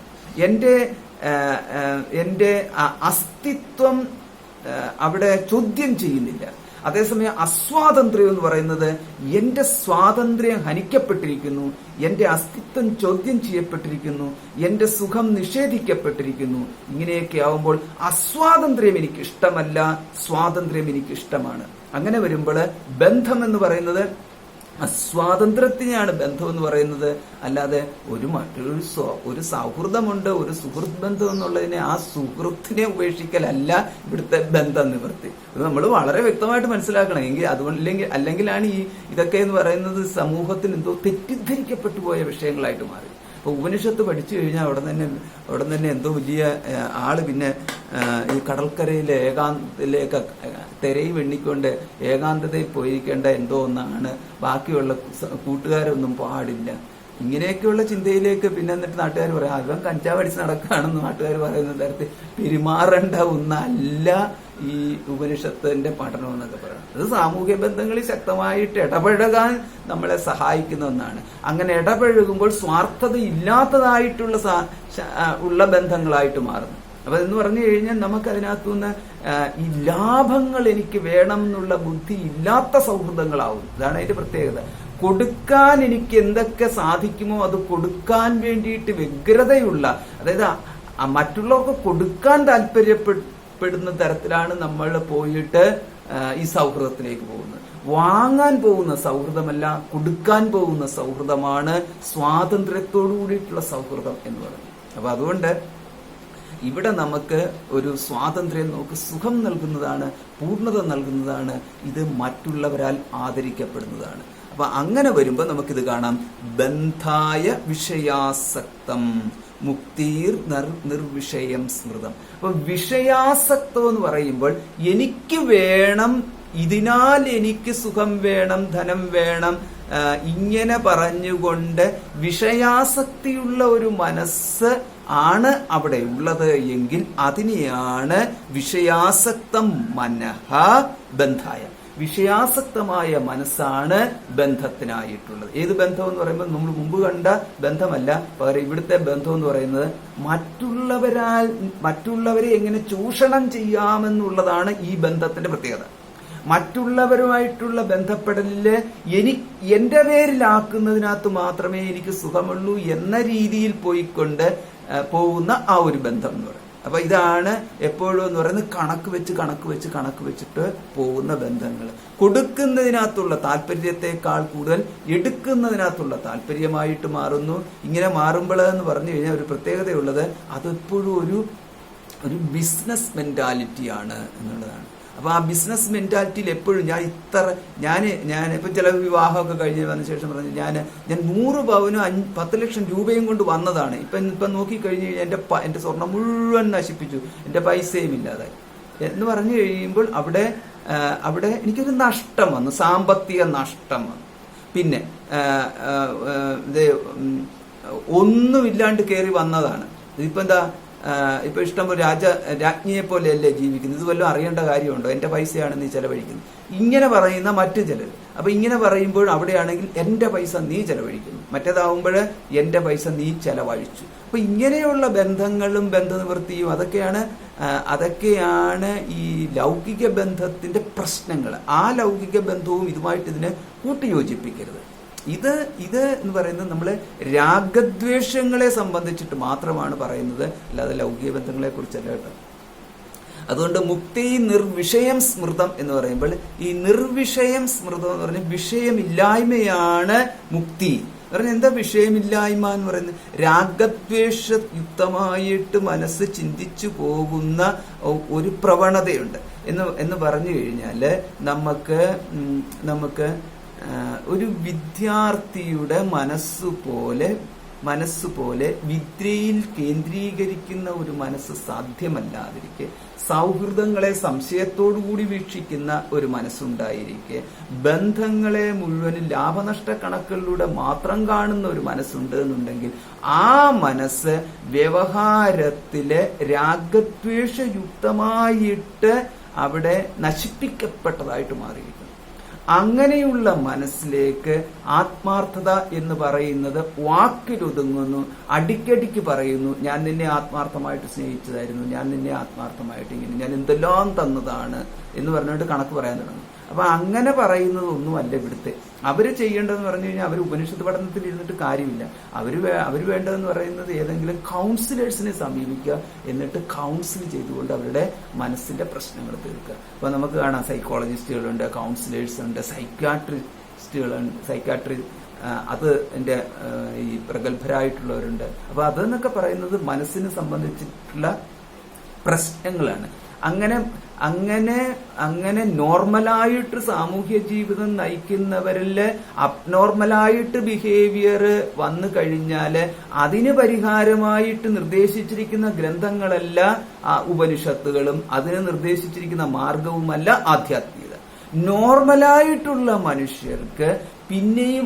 എന്റെ അസ്തിത്വം അവിടെ ചോദ്യം ചെയ്യുന്നില്ല. അതേസമയം അസ്വാതന്ത്ര്യം എന്ന് പറയുന്നത് എന്റെ സ്വാതന്ത്ര്യം ഹനിക്കപ്പെട്ടിരിക്കുന്നു, എന്റെ അസ്തിത്വം ചോദ്യം ചെയ്യപ്പെട്ടിരിക്കുന്നു, എന്റെ സുഖം നിഷേധിക്കപ്പെട്ടിരിക്കുന്നു. ഇങ്ങനെയൊക്കെ ആവുമ്പോൾ അസ്വാതന്ത്ര്യം എനിക്ക് ഇഷ്ടമല്ല, സ്വാതന്ത്ര്യം എനിക്ക് ഇഷ്ടമാണ്. അങ്ങനെ വരുമ്പോൾ ബന്ധം എന്ന് പറയുന്നത് സ്വാതന്ത്ര്യത്തിനെയാണ് ബന്ധം എന്ന് പറയുന്നത്. അല്ലാതെ ഒരു സൗഹൃദമുണ്ട്, ഒരു സുഹൃത്ത് ബന്ധം എന്നുള്ളതിനെ ആ സുഹൃത്തിനെ ഉപേക്ഷിക്കലല്ല ഇവിടുത്തെ ബന്ധം നിവൃത്തി. ഇത് നമ്മൾ വളരെ വ്യക്തമായിട്ട് മനസ്സിലാക്കണം. അല്ലെങ്കിലാണ് ഇതൊക്കെ എന്ന് പറയുന്നത് സമൂഹത്തിൽ എന്തോ തെറ്റിദ്ധരിക്കപ്പെട്ടു പോയ വിഷയങ്ങളായിട്ട് മാറി. അപ്പൊ ഉപനിഷത്ത് പഠിച്ചു കഴിഞ്ഞാൽ അവിടെ തന്നെ എന്തോ വലിയ ആള് പിന്നെ ഈ കടൽക്കരയിലെ ഏകാന്തത്തിലേക്ക് തിരയി വെണ്ണിക്കൊണ്ട് ഏകാന്തതയിൽ പോയിരിക്കേണ്ട എന്തോ ഒന്നാണ്, ബാക്കിയുള്ള കൂട്ടുകാരൊന്നും പാടില്ല. ഇങ്ങനെയൊക്കെയുള്ള ചിന്തയിലേക്ക് പിന്നെ എന്നിട്ട് നാട്ടുകാർ പറയാം അവൻ കഞ്ചാവ് അടിച്ച് നടക്കുകയാണെന്ന് നാട്ടുകാർ പറയുന്ന തരത്തിൽ പെരുമാറേണ്ട ഒന്നല്ല ഈ ഉപനിഷത്തിന്റെ പഠനം എന്നൊക്കെ പറയുന്നത്. അത് സാമൂഹ്യ ബന്ധങ്ങളിൽ ശക്തമായിട്ട് ഇടപഴകാൻ നമ്മളെ സഹായിക്കുന്ന ഒന്നാണ്. അങ്ങനെ ഇടപഴകുമ്പോൾ സ്വാർത്ഥത ഇല്ലാത്തതായിട്ടുള്ള ബന്ധങ്ങളായിട്ട് മാറുന്നു. അപ്പൊ എന്ന് പറഞ്ഞു കഴിഞ്ഞാൽ നമുക്ക് അതിനകത്തുനിന്ന് ഈ ലാഭങ്ങൾ എനിക്ക് വേണം എന്നുള്ള ബുദ്ധി ഇല്ലാത്ത സൗഹൃദങ്ങളാവും. ഇതാണ് അതിന്റെ പ്രത്യേകത. കൊടുക്കാൻ എനിക്ക് എന്തൊക്കെ സാധിക്കുമോ അത് കൊടുക്കാൻ വേണ്ടിയിട്ട് വ്യഗ്രതയുള്ള, അതായത് മറ്റുള്ളവർക്ക് കൊടുക്കാൻ താല്പര്യപ്പെടുന്ന തരത്തിലാണ് നമ്മൾ പോയിട്ട് ഈ സൗഹൃദത്തിലേക്ക് പോകുന്നത്. വാങ്ങാൻ പോകുന്ന സൗഹൃദമല്ല, കൊടുക്കാൻ പോകുന്ന സൗഹൃദമാണ് സ്വാതന്ത്ര്യത്തോടു കൂടിയിട്ടുള്ള സൗഹൃദം എന്ന് പറയുന്നത്. അപ്പൊ അതുകൊണ്ട് ഇവിടെ നമുക്ക് ഒരു സ്വാതന്ത്ര്യം, നമുക്ക് സുഖം നൽകുന്നതാണ്, പൂർണ്ണത നൽകുന്നതാണ്. ഇത് മറ്റുള്ളവരാൽ ആദരിക്കപ്പെടുന്നതാണ്. അപ്പൊ അങ്ങനെ വരുമ്പോൾ നമുക്കിത് കാണാം. ബന്ധായ വിഷയാസക്തം മുക്തിർ നിർവിഷയം സ്മൃതം. അപ്പൊ വിഷയാസക്തം എന്ന് പറയുമ്പോൾ എനിക്ക് വേണം, ഇതിനാൽ എനിക്ക് സുഖം വേണം, ധനം വേണം, ഇങ്ങനെ പറഞ്ഞുകൊണ്ട് വിഷയാസക്തിയുള്ള ഒരു മനസ്സ് ആണ് അവിടെ ഉള്ളത് എങ്കിൽ അതിനെയാണ് വിഷയാസക്തം മനഃ ബന്ധായ. വിഷയാസക്തമായ മനസ്സാണ് ബന്ധത്തിനായിട്ടുള്ളത്. ഏത് ബന്ധം എന്ന് പറയുമ്പോൾ നമ്മൾ മുമ്പ് കണ്ട ബന്ധമല്ല, പകരം ഇവിടുത്തെ ബന്ധം എന്ന് പറയുന്നത് മറ്റുള്ളവരെ എങ്ങനെ ചൂഷണം ചെയ്യാമെന്നുള്ളതാണ് ഈ ബന്ധത്തിന്റെ പ്രത്യേകത. മറ്റുള്ളവരുമായിട്ടുള്ള ബന്ധപ്പെടലില് എന്റെ പേരിലാക്കുന്നതിനകത്ത് മാത്രമേ എനിക്ക് സുഖമുള്ളൂ എന്ന രീതിയിൽ പോകുന്ന ആ ഒരു ബന്ധം എന്ന് പറയുന്നത്. അപ്പൊ ഇതാണ് എപ്പോഴും എന്ന് പറയുന്നത് കണക്ക് വെച്ചിട്ട് പോകുന്ന ബന്ധങ്ങൾ. കൊടുക്കുന്നതിനകത്തുള്ള താല്പര്യത്തെക്കാൾ കൂടുതൽ എടുക്കുന്നതിനകത്തുള്ള താല്പര്യമായിട്ട് മാറുന്നു. ഇങ്ങനെ മാറുമ്പോൾ എന്ന് പറഞ്ഞു കഴിഞ്ഞാൽ ഒരു പ്രത്യേകതയുള്ളത് അതെപ്പോഴും ഒരു ബിസിനസ് മെന്റാലിറ്റിയാണ് എന്നുള്ളതാണ്. അപ്പൊ ആ ബിസിനസ് മെന്റാലിറ്റിയിൽ എപ്പോഴും ഞാൻ ഇപ്പൊ ചില വിവാഹമൊക്കെ കഴിഞ്ഞ് വന്ന ശേഷം പറഞ്ഞു ഞാൻ 100 പവനും 10 ലക്ഷം രൂപയും കൊണ്ട് വന്നതാണ്. ഇപ്പൊ നോക്കിക്കഴിഞ്ഞ് കഴിഞ്ഞാൽ എന്റെ സ്വർണം മുഴുവൻ നശിപ്പിച്ചു, എന്റെ പൈസയും ഇല്ലാതായി എന്ന് പറഞ്ഞു കഴിയുമ്പോൾ അവിടെ എനിക്കൊരു നഷ്ടം വന്നു, സാമ്പത്തിക നഷ്ടം വന്നു. പിന്നെ ഒന്നുമില്ലാണ്ട് കയറി വന്നതാണ്. ഇതിപ്പോ എന്താ, ഇപ്പൊ ഇഷ്ടംപോലെ രാജ്ഞിയെ പോലെയല്ലേ ജീവിക്കുന്നത്, ഇത് വല്ലതും അറിയേണ്ട കാര്യമുണ്ടോ? എന്റെ പൈസയാണ് നീ ചെലവഴിക്കുന്നത്, ഇങ്ങനെ പറയുന്ന മറ്റു ചിലർ. അപ്പൊ ഇങ്ങനെ പറയുമ്പോൾ അവിടെയാണെങ്കിൽ എന്റെ പൈസ നീ ചെലവഴിക്കുന്നു, മറ്റേതാവുമ്പോൾ എന്റെ പൈസ നീ ചെലവഴിച്ചു. അപ്പൊ ഇങ്ങനെയുള്ള ബന്ധങ്ങളും ബന്ധനിവൃത്തിയും അതൊക്കെയാണ് ഈ ലൗകിക ബന്ധത്തിന്റെ പ്രശ്നങ്ങൾ. ആ ലൗകിക ബന്ധവും ഇതുമായിട്ട് ഇതിനെ കൂട്ടിയോജിപ്പിക്കരുത്. ഇത് എന്ന് പറയുന്നത് നമ്മൾ രാഗദ്വേഷങ്ങളെ സംബന്ധിച്ചിട്ട് മാത്രമാണ് പറയുന്നത്, അല്ലാതെ ലൗകിക ബന്ധങ്ങളെ കുറിച്ചല്ല കേട്ടോ. അതുകൊണ്ട് മുക്തി നിർവിഷയം സ്മൃതം എന്ന് പറയുമ്പോൾ ഈ നിർവിഷയം സ്മൃതം എന്ന് പറഞ്ഞാൽ വിഷയമില്ലായ്മയാണ് മുക്തി. എന്താ വിഷയമില്ലായ്മ എന്ന് പറയുന്നത്? രാഗദ്വേഷയുക്തമായിട്ട് മനസ്സ് ചിന്തിച്ചു പോകുന്ന ഒരു പ്രവണതയുണ്ട് എന്ന് പറഞ്ഞു കഴിഞ്ഞാല് നമുക്ക് ഒരു വിദ്യാർത്ഥിയുടെ മനസ്സുപോലെ വിദ്യയിൽ കേന്ദ്രീകരിക്കുന്ന ഒരു മനസ്സ് സാധ്യമല്ലാതിരിക്കെ, സൗഹൃദങ്ങളെ സംശയത്തോടുകൂടി വീക്ഷിക്കുന്ന ഒരു മനസ്സുണ്ടായിരിക്കെ, ബന്ധങ്ങളെ മുഴുവൻ ലാഭനഷ്ട കണക്കുകളിലൂടെ മാത്രം കാണുന്ന ഒരു മനസ്സുണ്ട് എന്നുണ്ടെങ്കിൽ ആ മനസ്സ് വ്യവഹാരത്തിലെ രാഗദ്വേഷയുക്തമായിട്ട് അവിടെ നശിപ്പിക്കപ്പെട്ടതായിട്ട് മാറിയിരിക്കുന്നു. അങ്ങനെയുള്ള മനസ്സിലേക്ക് ആത്മാർത്ഥത എന്ന് പറയുന്നത് വാക്കിലൊതുങ്ങുന്നു, അടിക്കടിക്ക് പറയുന്നു, ഞാൻ നിന്നെ ആത്മാർത്ഥമായിട്ട് സ്നേഹിച്ചതായിരുന്നു, ഞാൻ നിന്നെ ആത്മാർത്ഥമായിട്ട് ഇങ്ങനെ, ഞാൻ എന്തെല്ലാം തന്നതാണ് എന്ന് പറഞ്ഞിട്ട് കണക്ക് പറയാൻ തുടങ്ങും. അപ്പൊ അങ്ങനെ പറയുന്നതൊന്നുമല്ല ഇവിടുത്തെ. അവര് ചെയ്യേണ്ടതെന്ന് പറഞ്ഞു കഴിഞ്ഞാൽ അവർ ഉപനിഷത്ത് പഠനത്തിൽ ഇരുന്നിട്ട് കാര്യമില്ല. അവര് വേണ്ടതെന്ന് പറയുന്നത് ഏതെങ്കിലും കൗൺസിലേഴ്സിനെ സമീപിക്കുക, എന്നിട്ട് കൗൺസിൽ ചെയ്തുകൊണ്ട് അവരുടെ മനസ്സിന്റെ പ്രശ്നങ്ങൾ തീർക്കുക. അപ്പൊ നമുക്ക് കാണാം സൈക്കോളജിസ്റ്റുകളുണ്ട്, കൗൺസിലേഴ്സ് ഉണ്ട്, സൈക്കാട്രി അത് എന്റെ ഈ പ്രഗത്ഭരായിട്ടുള്ളവരുണ്ട്. അപ്പൊ അതെന്നൊക്കെ പറയുന്നത് മനസ്സിനെ സംബന്ധിച്ചിട്ടുള്ള പ്രശ്നങ്ങളാണ്. അങ്ങനെ നോർമലായിട്ട് സാമൂഹ്യ ജീവിതം നയിക്കുന്നവരില് അബ്നോർമലായിട്ട് ബിഹേവിയർ വന്നു കഴിഞ്ഞാല് അതിന് പരിഹാരമായിട്ട് നിർദ്ദേശിച്ചിരിക്കുന്ന ഗ്രന്ഥങ്ങളല്ല ഉപനിഷത്തുകളും, അതിന് നിർദ്ദേശിച്ചിരിക്കുന്ന മാർഗവുമല്ല ആധ്യാത്മികത. നോർമലായിട്ടുള്ള മനുഷ്യർക്ക് പിന്നെയും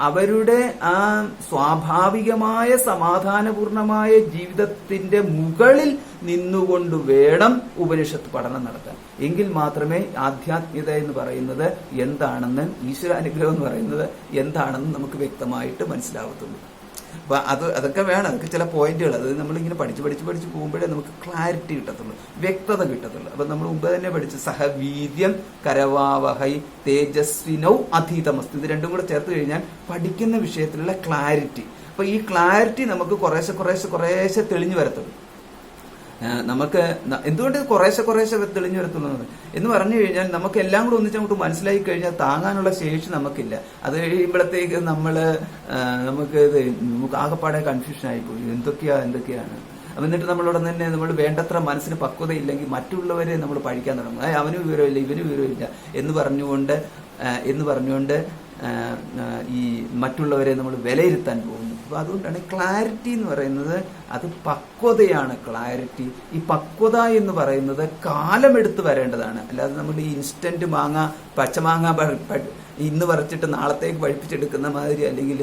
അവരുടെ ആ സ്വാഭാവികമായ സമാധാനപൂർണമായ ജീവിതത്തിന്റെ മുകളിൽ നിന്നുകൊണ്ട് വേണം ഉപനിഷത്ത് പഠനം നടത്താൻ. എങ്കിൽ മാത്രമേ ആധ്യാത്മികത എന്ന് പറയുന്നത് എന്താണെന്ന്, ഈശ്വരാനുഗ്രഹം എന്ന് പറയുന്നത് എന്താണെന്ന് നമുക്ക് വ്യക്തമായിട്ട് മനസ്സിലാവത്തുള്ളൂ. അപ്പൊ അതൊക്കെ വേണം. അതൊക്കെ ചില പോയിന്റുകൾ, അത് നമ്മളിങ്ങനെ പഠിച്ച് പോകുമ്പോഴേ നമുക്ക് ക്ലാരിറ്റി കിട്ടത്തുള്ളൂ, വ്യക്തത കിട്ടത്തുള്ളൂ. അപ്പൊ നമ്മൾ മുമ്പ് തന്നെ പഠിച്ച് സഹവീര്യം കരവാവഹൈ തേജസ്വിനൗ അധീതമസ്തു, ഇത് രണ്ടും കൂടെ ചേർത്ത് കഴിഞ്ഞാൽ പഠിക്കുന്ന വിഷയത്തിലുള്ള ക്ലാരിറ്റി. അപ്പൊ ഈ ക്ലാരിറ്റി നമുക്ക് കുറേശ്ശെ തെളിഞ്ഞു വരത്തുള്ളൂ. നമുക്ക് എന്തുകൊണ്ട് കുറേശ്ശെ തെളിഞ്ഞു വരത്തുള്ളൂ എന്ന് പറഞ്ഞു കഴിഞ്ഞാൽ നമുക്ക് എല്ലാം കൂടെ ഒന്നിച്ചങ്ങോട്ട് മനസ്സിലാക്കി കഴിഞ്ഞാൽ താങ്ങാനുള്ള ശേഷി നമുക്കില്ല. അത് കഴിയുമ്പോഴത്തേക്ക് നമുക്ക് ആകെപ്പാടെ കൺഫ്യൂഷൻ ആയിപ്പോയി, എന്തൊക്കെയാണ്. എന്നിട്ട് നമ്മളോട് തന്നെ നമ്മൾ വേണ്ടത്ര മനസ്സിന് പക്വതയില്ലെങ്കിൽ മറ്റുള്ളവരെ നമ്മൾ പഠിക്കാൻ തുടങ്ങും. അവന് വിവരമില്ല, ഇവന് വിവരമില്ല എന്ന് പറഞ്ഞുകൊണ്ട് ഈ മറ്റുള്ളവരെ നമ്മൾ വിലയിരുത്താൻ പോകുന്നു. അപ്പൊ അതുകൊണ്ടാണ് ക്ലാരിറ്റി എന്ന് പറയുന്നത്, അത് പക്വതയാണ് ക്ലാരിറ്റി. ഈ പക്വത എന്ന് പറയുന്നത് കാലമെടുത്ത് വരേണ്ടതാണ്. അല്ലാതെ നമ്മൾ ഈ ഇൻസ്റ്റന്റ് പച്ചമാങ്ങ ഇന്ന് പറിച്ചിട്ട് നാളത്തേക്ക് പഴിപ്പിച്ചെടുക്കുന്ന മാതിരി, അല്ലെങ്കിൽ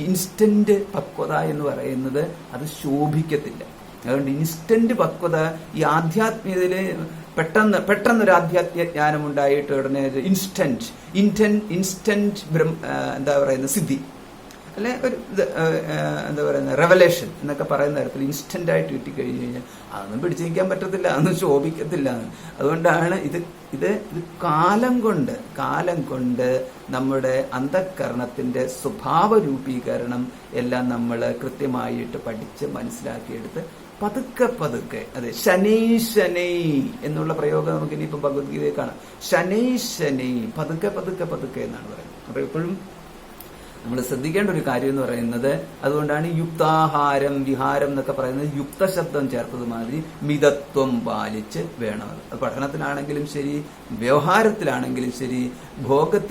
ഇൻസ്റ്റന്റ് പക്വത എന്ന് പറയുന്നത് അത് ശോഭിക്കത്തില്ല. അതുകൊണ്ട് ഇൻസ്റ്റന്റ് പക്വത ഈ ആധ്യാത്മികതയില് പെട്ടെന്നൊരു ആധ്യാത്മിക ജ്ഞാനം ഉണ്ടായിട്ട് ഉടനെ ഇൻസ്റ്റന്റ് എന്താ പറയുന്ന സിദ്ധി, അല്ലെ ഒരു എന്താ പറയുന്ന റെവലേഷൻ എന്നൊക്കെ പറയുന്ന തരത്തിൽ ഇൻസ്റ്റന്റ് ആയിട്ട് കിട്ടിക്കഴിഞ്ഞു കഴിഞ്ഞാൽ അതൊന്നും പിടിച്ചു നിൽക്കാൻ പറ്റത്തില്ല, അതൊന്നും ശോഭിക്കത്തില്ല. അതുകൊണ്ടാണ് ഇത് കാലം കൊണ്ട് നമ്മുടെ അന്ധക്കരണത്തിന്റെ സ്വഭാവ രൂപീകരണം എല്ലാം നമ്മൾ കൃത്യമായിട്ട് പഠിച്ച് മനസ്സിലാക്കിയെടുത്ത് പതുക്കെ അതെ ശനൈ എന്നുള്ള പ്രയോഗം നമുക്ക് ഇനിയിപ്പോ ഭഗവത്ഗീതയിൽ കാണാം. ശനൈ പതുക്കെ എന്നാണ് പറയുന്നത്. അപ്പൊ എപ്പോഴും നമ്മൾ ശ്രദ്ധിക്കേണ്ട ഒരു കാര്യം എന്ന് പറയുന്നത്, അതുകൊണ്ടാണ് യുക്താഹാരം വിഹാരം എന്നൊക്കെ പറയുന്നത് യുക്തശബ്ദം ചേർത്തത് മാതിരി മിതത്വം പാലിച്ച് വേണം. അത് പഠനത്തിലാണെങ്കിലും ശരി, വ്യവഹാരത്തിലാണെങ്കിലും ശരി, ഭോഗം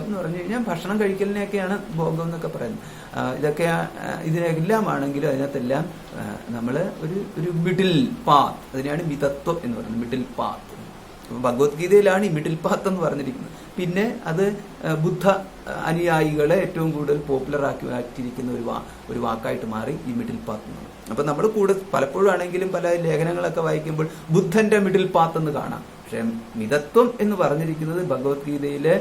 എന്ന് പറഞ്ഞു കഴിഞ്ഞാൽ ഭക്ഷണം കഴിക്കലിനെയൊക്കെയാണ് ഭോഗം എന്നൊക്കെ പറയുന്നത്. ഇതിനെല്ലാമാണെങ്കിലും അതിനകത്തെല്ലാം നമ്മൾ ഒരു മിഡിൽ പാത്ത്, അതിനെയാണ് മിതത്വം എന്ന് പറയുന്നത്, മിഡിൽ പാത്ത്. ഭഗവത്ഗീതയിലാണ് ഈ മിഡിൽ പാത്ത് എന്ന് പറഞ്ഞിരിക്കുന്നത്. പിന്നെ അത് ബുദ്ധ അനുയായികളെ ഏറ്റവും കൂടുതൽ പോപ്പുലർ ആക്കിയിരിക്കുന്ന ഒരു വാക്കായിട്ട് മാറി ഈ മിഡിൽ പാത്ത് എന്ന് പറയുന്നത്. അപ്പൊ നമ്മൾ പലപ്പോഴും ആണെങ്കിലും പല ലേഖനങ്ങളൊക്കെ വായിക്കുമ്പോൾ ബുദ്ധന്റെ മിഡിൽ പാത്ത് എന്ന് കാണാം. പക്ഷെ മിതത്വം എന്ന് പറഞ്ഞിരിക്കുന്നത് ഭഗവത്ഗീതയിലെ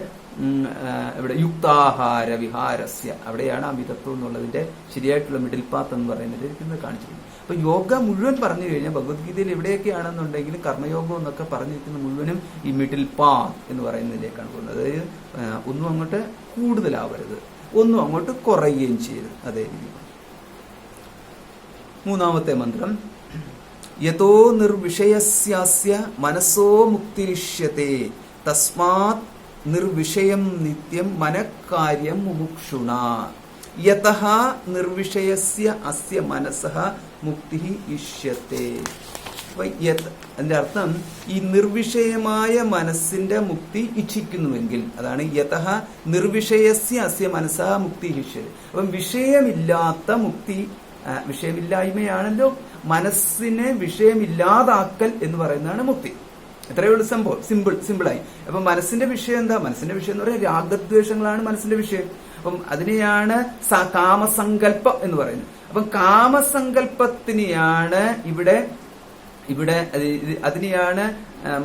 ഇവിടെ യുക്താഹാര വിഹാരസ്യ, അവിടെയാണ് ആ മിതത്വം എന്നുള്ളതിന്റെ ശരിയായിട്ടുള്ള മിഡിൽ പാത്ത് എന്ന് പറയുന്നത് കാണിച്ചിരിക്കുന്നത്. അപ്പൊ യോഗ മുഴുവൻ പറഞ്ഞു കഴിഞ്ഞാൽ ഭഗവത്ഗീതയിൽ എവിടെയൊക്കെയാണെന്നുണ്ടെങ്കിൽ കർമ്മയോഗം എന്നൊക്കെ പറഞ്ഞിരിക്കുന്ന മുഴുവനും ഈ മിഡിൽ പാത്ത് എന്ന് പറയുന്നതിലേക്കാണ് പോകുന്നത്. അതായത് ഒന്നും അങ്ങോട്ട് കൂടുതലാവരുത്, ഒന്നും അങ്ങോട്ട് കുറയുകയും ചെയ്യരുത്. അതേ രീതി. മൂന്നാമത്തെ മന്ത്രം, യതോ നിർവിഷയസ്യാസ്യ മനസ്സോ മുക്തിരിഷ്യത്തെ തസ്മാത് നിർവിഷയം നിത്യം മനഃകാര്യം മുമുക്ഷുണ യതഃ നിർവിഷയസ്യ അസ്യ മനസഃ മുക്തി ഇഷ്യത്തെ. അതിന്റെ അർത്ഥം ഈ നിർവിഷയമായ മനസ്സിന്റെ മുക്തി ഇച്ഛിക്കുന്നുവെങ്കിൽ, അതാണ് യതഃ നിർവിഷയസ്യ അസ്യ മനസഃ മുക്തി ഇഷ്യത്തെ. അപ്പം വിഷയമില്ലാത്ത മുക്തി, വിഷയമില്ലായ്മയാണല്ലോ മനസ്സിനെ വിഷയമില്ലാതാക്കൽ എന്ന് പറയുന്നതാണ് മുക്തി. എത്രയേ ഉള്ളൂ സംഭവം, സിമ്പിളായി. അപ്പൊ മനസ്സിന്റെ വിഷയം എന്താ? മനസ്സിന്റെ വിഷയം എന്ന് പറയുന്നത് രാഗദ്വേഷങ്ങളാണ് മനസ്സിന്റെ വിഷയം. അപ്പം അതിനെയാണ് കാമസങ്കല്പം എന്ന് പറയുന്നത്. അപ്പം കാമസങ്കല്പത്തിനെയാണ് ഇവിടെ അതിനെയാണ്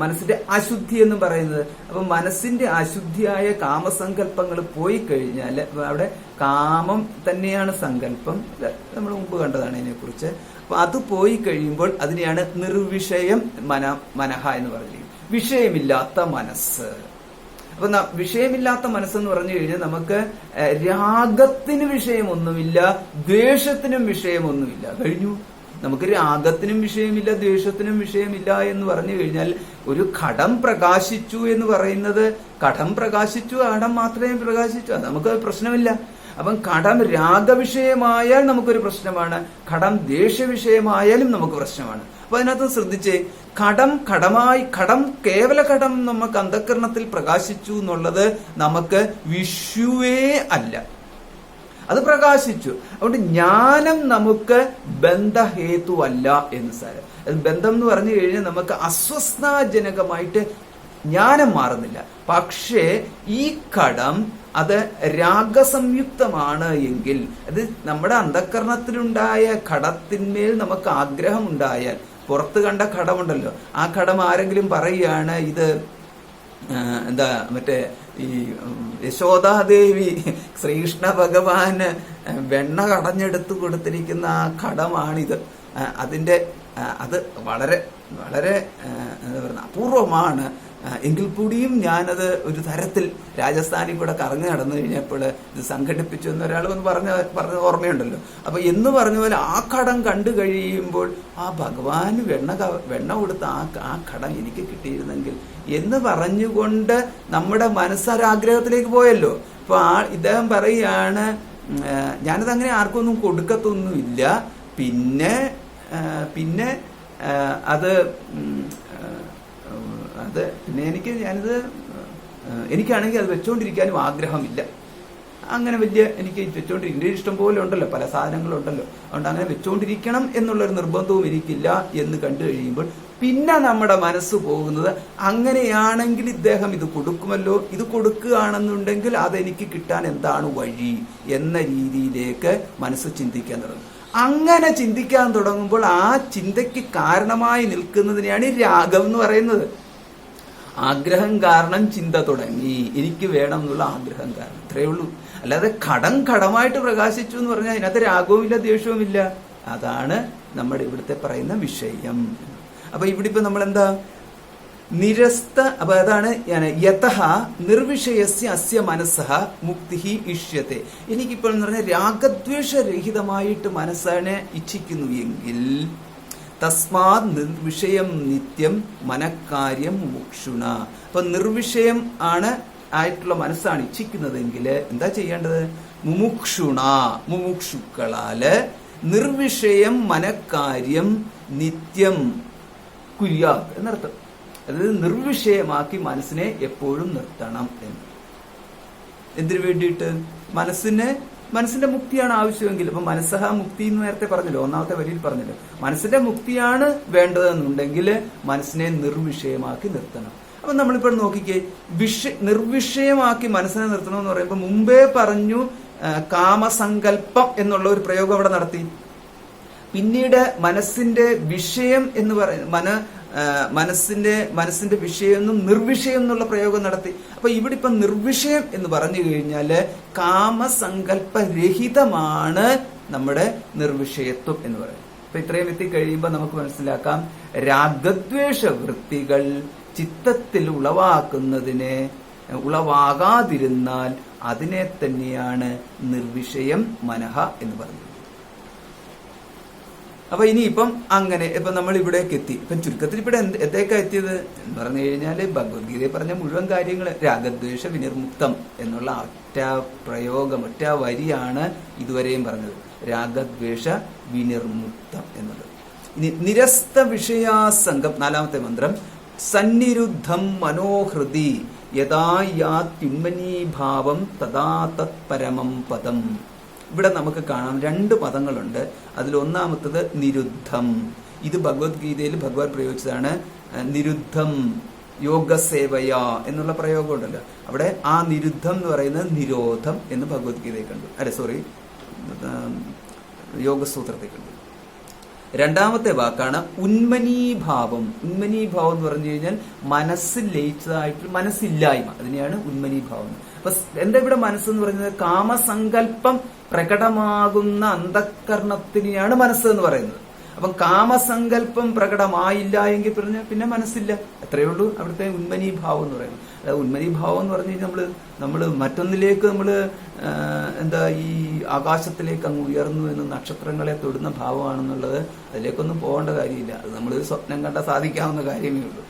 മനസ്സിന്റെ അശുദ്ധി എന്നും പറയുന്നത്. അപ്പൊ മനസ്സിന്റെ അശുദ്ധിയായ കാമസങ്കല്പങ്ങൾ പോയി കഴിഞ്ഞാൽ, അവിടെ കാമം തന്നെയാണ് സങ്കല്പം, നമ്മൾ മുമ്പ് കണ്ടതാണ് ഇതിനെക്കുറിച്ച്. അപ്പൊ അത് പോയി കഴിയുമ്പോൾ അതിനെയാണ് നിർവിഷയം മനഃ എന്ന് പറഞ്ഞിരിക്കുന്നത്. വിഷയമില്ലാത്ത മനസ്സ്. അപ്പൊ വിഷയമില്ലാത്ത മനസ്സെന്ന് പറഞ്ഞു കഴിഞ്ഞാൽ നമുക്ക് രാഗത്തിന് വിഷയമൊന്നുമില്ല, ദ്വേഷത്തിനും വിഷയമൊന്നുമില്ല. കഴിഞ്ഞു. നമുക്ക് രാഗത്തിനും വിഷയമില്ല, ദ്വേഷത്തിനും വിഷയമില്ല എന്ന് പറഞ്ഞു കഴിഞ്ഞാൽ ഒരു ഘടം പ്രകാശിച്ചു എന്ന് പറയുന്നത്, ഘടം പ്രകാശിച്ചു, ഘടം മാത്രമേ പ്രകാശിച്ചു, അത് നമുക്ക് പ്രശ്നമില്ല. അപ്പം ഘടം രാഗവിഷയമായാൽ നമുക്കൊരു പ്രശ്നമാണ്, ഘടം ദ്വേഷവിഷയമായാലും നമുക്ക് പ്രശ്നമാണ്. അപ്പൊ അതിനകത്ത് ശ്രദ്ധിച്ചേ, ഘടം കേവല ഘടം നമുക്ക് അന്ധകരണത്തിൽ പ്രകാശിച്ചു എന്നുള്ളത് നമുക്ക് വിഷുവേ അല്ല, അത് പ്രകാശിച്ചു. അതുകൊണ്ട് ജ്ഞാനം നമുക്ക് ബന്ധഹേതുവല്ല എന്ന് സാരം. ബന്ധം എന്ന് പറഞ്ഞു കഴിഞ്ഞാൽ നമുക്ക് അസ്വസ്ഥജനകമായിട്ട് ജ്ഞാനം മാറുന്നില്ല. പക്ഷേ ഈ ഘടം അത് രാഗസംയുക്തമാണ് എങ്കിൽ, അത് നമ്മുടെ അന്ധകരണത്തിലുണ്ടായ ഘടത്തിന്മേൽ നമുക്ക് ആഗ്രഹം ഉണ്ടായാൽ, പുറത്ത് കണ്ട ഘടമുണ്ടല്ലോ, ആ ഘടം ആരെങ്കിലും പറയുകയാണ് ഇത് എന്താ മറ്റേ ഈ യശോദാദേവി ശ്രീകൃഷ്ണ ഭഗവാന് വെണ്ണ കടഞ്ഞെടുത്ത് കൊടുത്തിരിക്കുന്ന ആ ഘടമാണിത്, അത് വളരെ വളരെ എന്താ പറയുക അപൂർവമാണ് എങ്കിൽ കൂടിയും ഞാനത് ഒരു തരത്തിൽ രാജസ്ഥാനിൽ കൂടെ കറങ്ങി നടന്നു കഴിഞ്ഞപ്പോൾ ഇത് സംഘടിപ്പിച്ചു എന്നൊരാൾ വന്ന് പറഞ്ഞ ഓർമ്മയുണ്ടല്ലോ. അപ്പൊ എന്ന് പറഞ്ഞ പോലെ ആ ഘടം കണ്ടു കഴിയുമ്പോൾ ആ ഭഗവാന് വെണ്ണ കൊടുത്ത ആ ഘടം എനിക്ക് കിട്ടിയിരുന്നെങ്കിൽ എന്ന് പറഞ്ഞുകൊണ്ട് നമ്മുടെ മനസ്സൊരാഗ്രഹത്തിലേക്ക് പോയല്ലോ. അപ്പൊ ഇദ്ദേഹം പറയുകയാണ്, ഞാനത് അങ്ങനെ ആർക്കൊന്നും കൊടുക്കത്തൊന്നുമില്ല, പിന്നെ എനിക്കാണെങ്കിൽ അത് വെച്ചോണ്ടിരിക്കാനും ആഗ്രഹമില്ല. അങ്ങനെ എനിക്ക് വെച്ചോണ്ടിരിക്കും, ഇഷ്ടം പോലെ ഉണ്ടല്ലോ, പല സാധനങ്ങളുണ്ടല്ലോ, അതുകൊണ്ട് അങ്ങനെ വെച്ചോണ്ടിരിക്കണം എന്നുള്ളൊരു നിർബന്ധവും എനിക്കില്ല എന്ന് കണ്ടു കഴിയുമ്പോൾ പിന്നെ നമ്മുടെ മനസ്സ് പോകുന്നത്, അങ്ങനെയാണെങ്കിൽ ഇദ്ദേഹം ഇത് കൊടുക്കുമല്ലോ, ഇത് കൊടുക്കുകയാണെന്നുണ്ടെങ്കിൽ അതെനിക്ക് കിട്ടാൻ എന്താണ് വഴി എന്ന രീതിയിലേക്ക് മനസ്സ് ചിന്തിക്കാൻ തുടങ്ങും. അങ്ങനെ ചിന്തിക്കാൻ തുടങ്ങുമ്പോൾ ആ ചിന്തയ്ക്ക് കാരണമായി നിൽക്കുന്നതിനെയാണ് രാഗം എന്ന് പറയുന്നത്. ആഗ്രഹം കാരണം ചിന്ത തുടങ്ങി, എനിക്ക് വേണം എന്നുള്ള ആഗ്രഹം കാരണം, അത്രയേ ഉള്ളൂ. അല്ലാതെ ഘടമായിട്ട് പ്രകാശിച്ചു എന്ന് പറഞ്ഞാൽ അതിനകത്ത് രാഗവുമില്ല ദ്വേഷവുമില്ല. അതാണ് നമ്മുടെ ഇവിടുത്തെ പറയുന്ന വിഷയം. അപ്പൊ ഇവിടെ ഇപ്പൊ നമ്മൾ എന്താ അപ്പൊ അതാണ് യതഃ നിർവിഷയസ്യ അസ്യ മനസ്സഃ മുക്തിഹി ഇഷ്യത്തെ. എനിക്കിപ്പോൾ എന്ന് പറഞ്ഞാൽ രാഗദ്വേഷരഹിതമായിട്ട് മനസ്സാണ് ഇച്ഛിക്കുന്നു എങ്കിൽ തസ്മാത് നിർവിഷയം നിത്യം മനഃകാര്യം മുമുക്ഷുണ. അപ്പൊ നിർവിഷയം ആയിട്ടുള്ള മനസ്സാണ് ഇച്ഛിക്കുന്നതെങ്കിൽ എന്താ ചെയ്യേണ്ടത്? മുമുക്ഷുക്കളാല് നിർവിഷയം മനഃകാര്യം നിത്യം കുര്യാത് എന്നർത്ഥം. അതായത് നിർവിഷയമാക്കി മനസ്സിനെ എപ്പോഴും നിർത്തണം എന്ന്. എന്തിനു വേണ്ടിയിട്ട്? മനസ്സിന്റെ മുക്തിയാണ് ആവശ്യമെങ്കിൽ. അപ്പൊ മനസ്സഹ മുക്തി എന്ന് നേരത്തെ പറഞ്ഞല്ലോ, ഒന്നാമത്തെ വരിയിൽ പറഞ്ഞല്ലോ, മനസ്സിന്റെ മുക്തിയാണ് വേണ്ടതെന്നുണ്ടെങ്കിൽ മനസ്സിനെ നിർവിഷയമാക്കി നിർത്തണം. അപ്പൊ നമ്മളിപ്പോൾ നോക്കിക്കേ, നിർവിഷയമാക്കി മനസ്സിനെ നിർത്തണം എന്ന് പറയുമ്പോൾ മുമ്പേ പറഞ്ഞു കാമസങ്കല്പം എന്നുള്ള ഒരു പ്രയോഗം അവിടെ നടത്തി. പിന്നീട് മനസ്സിന്റെ വിഷയം എന്ന് പറയുന്ന മനസ്സിന്റെ വിഷയം എന്നും നിർവിഷയം എന്നുള്ള പ്രയോഗം നടത്തി. അപ്പൊ ഇവിടെ ഇപ്പൊ നിർവിഷയം എന്ന് പറഞ്ഞു കഴിഞ്ഞാല് കാമസങ്കല്പരഹിതമാണ് നമ്മുടെ നിർവിഷയത്വം എന്ന് പറയുന്നത്. അപ്പൊ ഇത്രയും എത്തി കഴിയുമ്പോൾ നമുക്ക് മനസ്സിലാക്കാം, രാഗദ്വേഷ വൃത്തികൾ ചിത്തത്തിൽ ഉളവാകാതിരുന്നാൽ അതിനെ തന്നെയാണ് നിർവിഷയം മനഃ എന്ന് പറയുന്നത്. അപ്പൊ ഇനിയിപ്പം അങ്ങനെ ഇപ്പൊ നമ്മൾ ഇവിടേക്ക് എത്തി. ഇപ്പം ചുരുക്കത്തിൽ ഇവിടെ എന്തേക്കാ എത്തിയത് എന്ന് പറഞ്ഞു കഴിഞ്ഞാല് ഭഗവത്ഗീതയിൽ പറഞ്ഞ മുഴുവൻ കാര്യങ്ങൾ രാഗദ്വേഷ വിനിർമുക്തം എന്നുള്ള ഒറ്റ വരിയാണ് ഇതുവരെയും പറഞ്ഞത്. രാഗദ്വേഷ വിനിർമുക്തം എന്നുള്ളത്. ഇനി നിരസ്ത വിഷയാസംഗം, നാലാമത്തെ മന്ത്രം. സന്നിരുദ്ധം മനോഹൃതി യഥാ യാത്യുന്മനീഭാവം തഥാ തത് പരമം പദം. ഇവിടെ നമുക്ക് കാണാം രണ്ട് പദങ്ങളുണ്ട്. അതിലൊന്നാമത്തത് നിരുദ്ധം. ഇത് ഭഗവത്ഗീതയിൽ ഭഗവാൻ പ്രയോഗിച്ചതാണ്. നിരുദ്ധം യോഗസേവയ എന്നുള്ള പ്രയോഗം ഉണ്ടല്ലോ, അവിടെ ആ നിരുദ്ധം എന്ന് പറയുന്നത് നിരോധം എന്ന് ഭഗവത്ഗീതയിൽ കണ്ടു. യോഗസൂത്രത്തിൽ കണ്ടു. രണ്ടാമത്തെ വാക്കാണ് ഉന്മനീഭാവം. ഉന്മനീഭാവം എന്ന് പറഞ്ഞു കഴിഞ്ഞാൽ മനസ്സിൽ ലയിച്ചതായിട്ട് മനസ്സില്ലായ്മ, അതിനെയാണ് ഉന്മനീഭാവം. അപ്പൊ എന്താ ഇവിടെ മനസ്സെന്ന് പറയുന്നത്? കാമസങ്കല്പം പ്രകടമാകുന്ന അന്ധകരണത്തിനെയാണ് മനസ്സ് എന്ന് പറയുന്നത്. അപ്പം കാമസങ്കല്പം പ്രകടമായില്ല എങ്കിൽ പിന്നെ മനസ്സില്ല. എത്രയേ ഉള്ളൂ അവിടുത്തെ ഉന്മനീഭാവം എന്ന് പറയുന്നത്. അതായത് ഉന്മനീഭാവം എന്ന് പറഞ്ഞു കഴിഞ്ഞാൽ നമ്മള് മറ്റൊന്നിലേക്ക് എന്താ ഈ ആകാശത്തിലേക്ക് അങ്ങ് ഉയർന്നു എന്ന് നക്ഷത്രങ്ങളെ തൊടുന്ന ഭാവമാണെന്നുള്ളത് അതിലേക്കൊന്നും പോകേണ്ട കാര്യമില്ല. അത് നമ്മൾ സ്വപ്നം കണ്ടാൽ സാധിക്കാവുന്ന കാര്യമേ ഉള്ളൂ.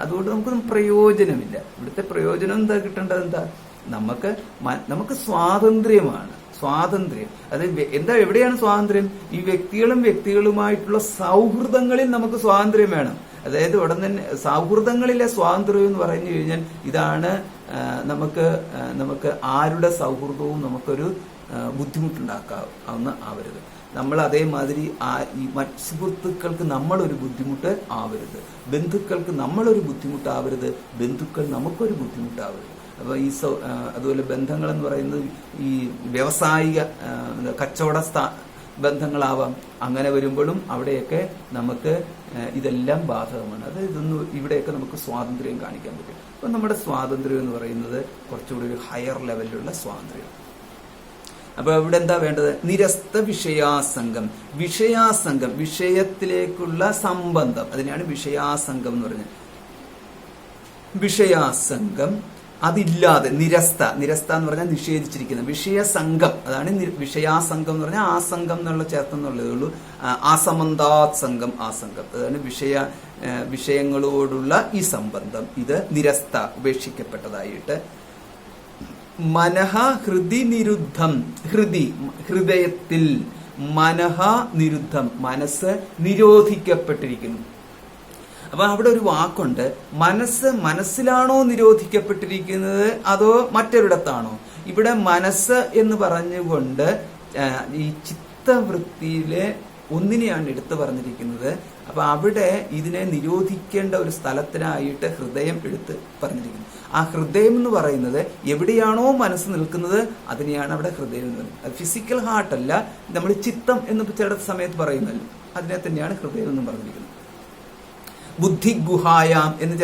അതുകൊണ്ട് നമുക്കൊന്നും പ്രയോജനമില്ല. ഇവിടുത്തെ പ്രയോജനം എന്താ കിട്ടേണ്ടത്? എന്താ? നമുക്ക് സ്വാതന്ത്ര്യമാണ്. സ്വാതന്ത്ര്യം അത് എവിടെയാണ് സ്വാതന്ത്ര്യം? ഈ വ്യക്തികളുമായിട്ടുള്ള സൗഹൃദങ്ങളിൽ നമുക്ക് സ്വാതന്ത്ര്യം വേണം. അതായത് ഉടൻ തന്നെ സൗഹൃദങ്ങളിലെ സ്വാതന്ത്ര്യം എന്ന് പറഞ്ഞു കഴിഞ്ഞാൽ ഇതാണ്. നമുക്ക് ആരുടെ സൗഹൃദവും നമുക്കൊരു ബുദ്ധിമുട്ടുണ്ടാക്കാവുന്ന ആവരുത്. നമ്മൾ അതേമാതിരി ഈ മറ്റ് സുഹൃത്തുക്കൾക്ക് നമ്മളൊരു ബുദ്ധിമുട്ട് ആവരുത്, ബന്ധുക്കൾക്ക് നമ്മളൊരു ബുദ്ധിമുട്ടാവരുത്, ബന്ധുക്കൾ നമുക്കൊരു ബുദ്ധിമുട്ടാവരുത്. അപ്പൊ അതുപോലെ ബന്ധങ്ങൾ എന്ന് പറയുന്നത് ഈ വ്യാവസായിക കച്ചവട ബന്ധങ്ങളാവാം. അങ്ങനെ വരുമ്പോഴും അവിടെയൊക്കെ നമുക്ക് ഇതെല്ലാം ബാധകമാണ്. അത് ഇവിടെയൊക്കെ നമുക്ക് സ്വാതന്ത്ര്യം കാണിക്കാൻ പറ്റും. അപ്പൊ നമ്മുടെ സ്വാതന്ത്ര്യം എന്ന് പറയുന്നത് കുറച്ചുകൂടി ഒരു ഹയർ ലെവലിലുള്ള സ്വാതന്ത്ര്യം. അപ്പൊ ഇവിടെ എന്താ വേണ്ടത്? നിരസ്ത വിഷയാസംഗം. വിഷയത്തിലേക്കുള്ള സംബന്ധം, അതിനാണ് വിഷയാസംഗം എന്ന് പറഞ്ഞത്. വിഷയാസംഗം അതില്ലാതെ നിരസ്ത എന്ന് പറഞ്ഞാൽ നിഷേധിച്ചിരിക്കുന്ന വിഷയസംഘം, അതാണ് വിഷയാസംഘം എന്ന് പറഞ്ഞാൽ ആസംഘം എന്നുള്ള ചേർത്തെന്നുള്ളതേ ഉള്ളൂ. ആസമന്താത് സംഘം, ആസംഘം, അതാണ് വിഷയങ്ങളോടുള്ള ഈ സംബന്ധം. ഇത് നിരസ്ത, ഉപേക്ഷിക്കപ്പെട്ടതായിട്ട്. മനഃ ഹൃദി നിരുദ്ധം. ഹൃദയത്തിൽ മനഃ നിരുദ്ധം, മനസ്സ് നിരോധിക്കപ്പെട്ടിരിക്കുന്നു. അപ്പൊ അവിടെ ഒരു വാക്കുണ്ട്, മനസ്സിലാണോ നിരോധിക്കപ്പെട്ടിരിക്കുന്നത് അതോ മറ്റൊരിടത്താണോ? ഇവിടെ മനസ്സ് എന്ന് പറഞ്ഞുകൊണ്ട് ഈ ചിത്തവൃത്തിയിലെ ഒന്നിനെയാണ് എടുത്തു പറഞ്ഞിരിക്കുന്നത്. അപ്പൊ അവിടെ ഇതിനെ നിരോധിക്കേണ്ട ഒരു സ്ഥലത്തിനായിട്ട് ഹൃദയം എടുത്ത് പറഞ്ഞിരിക്കുന്നു. ആ ഹൃദയം എന്ന് പറയുന്നത് എവിടെയാണോ മനസ്സ് നിൽക്കുന്നത് അതിനെയാണ് അവിടെ ഹൃദയം എന്ന് പറയുന്നത്. അത് ഫിസിക്കൽ ഹാർട്ടല്ല, നമ്മൾ ചിത്തം എന്ന് ചില സമയത്ത് പറയുന്നല്ലോ, അതിനെ തന്നെയാണ് ഹൃദയം എന്നും പറഞ്ഞിരിക്കുന്നത്. ബുദ്ധിഗുഹായാം എന്ന്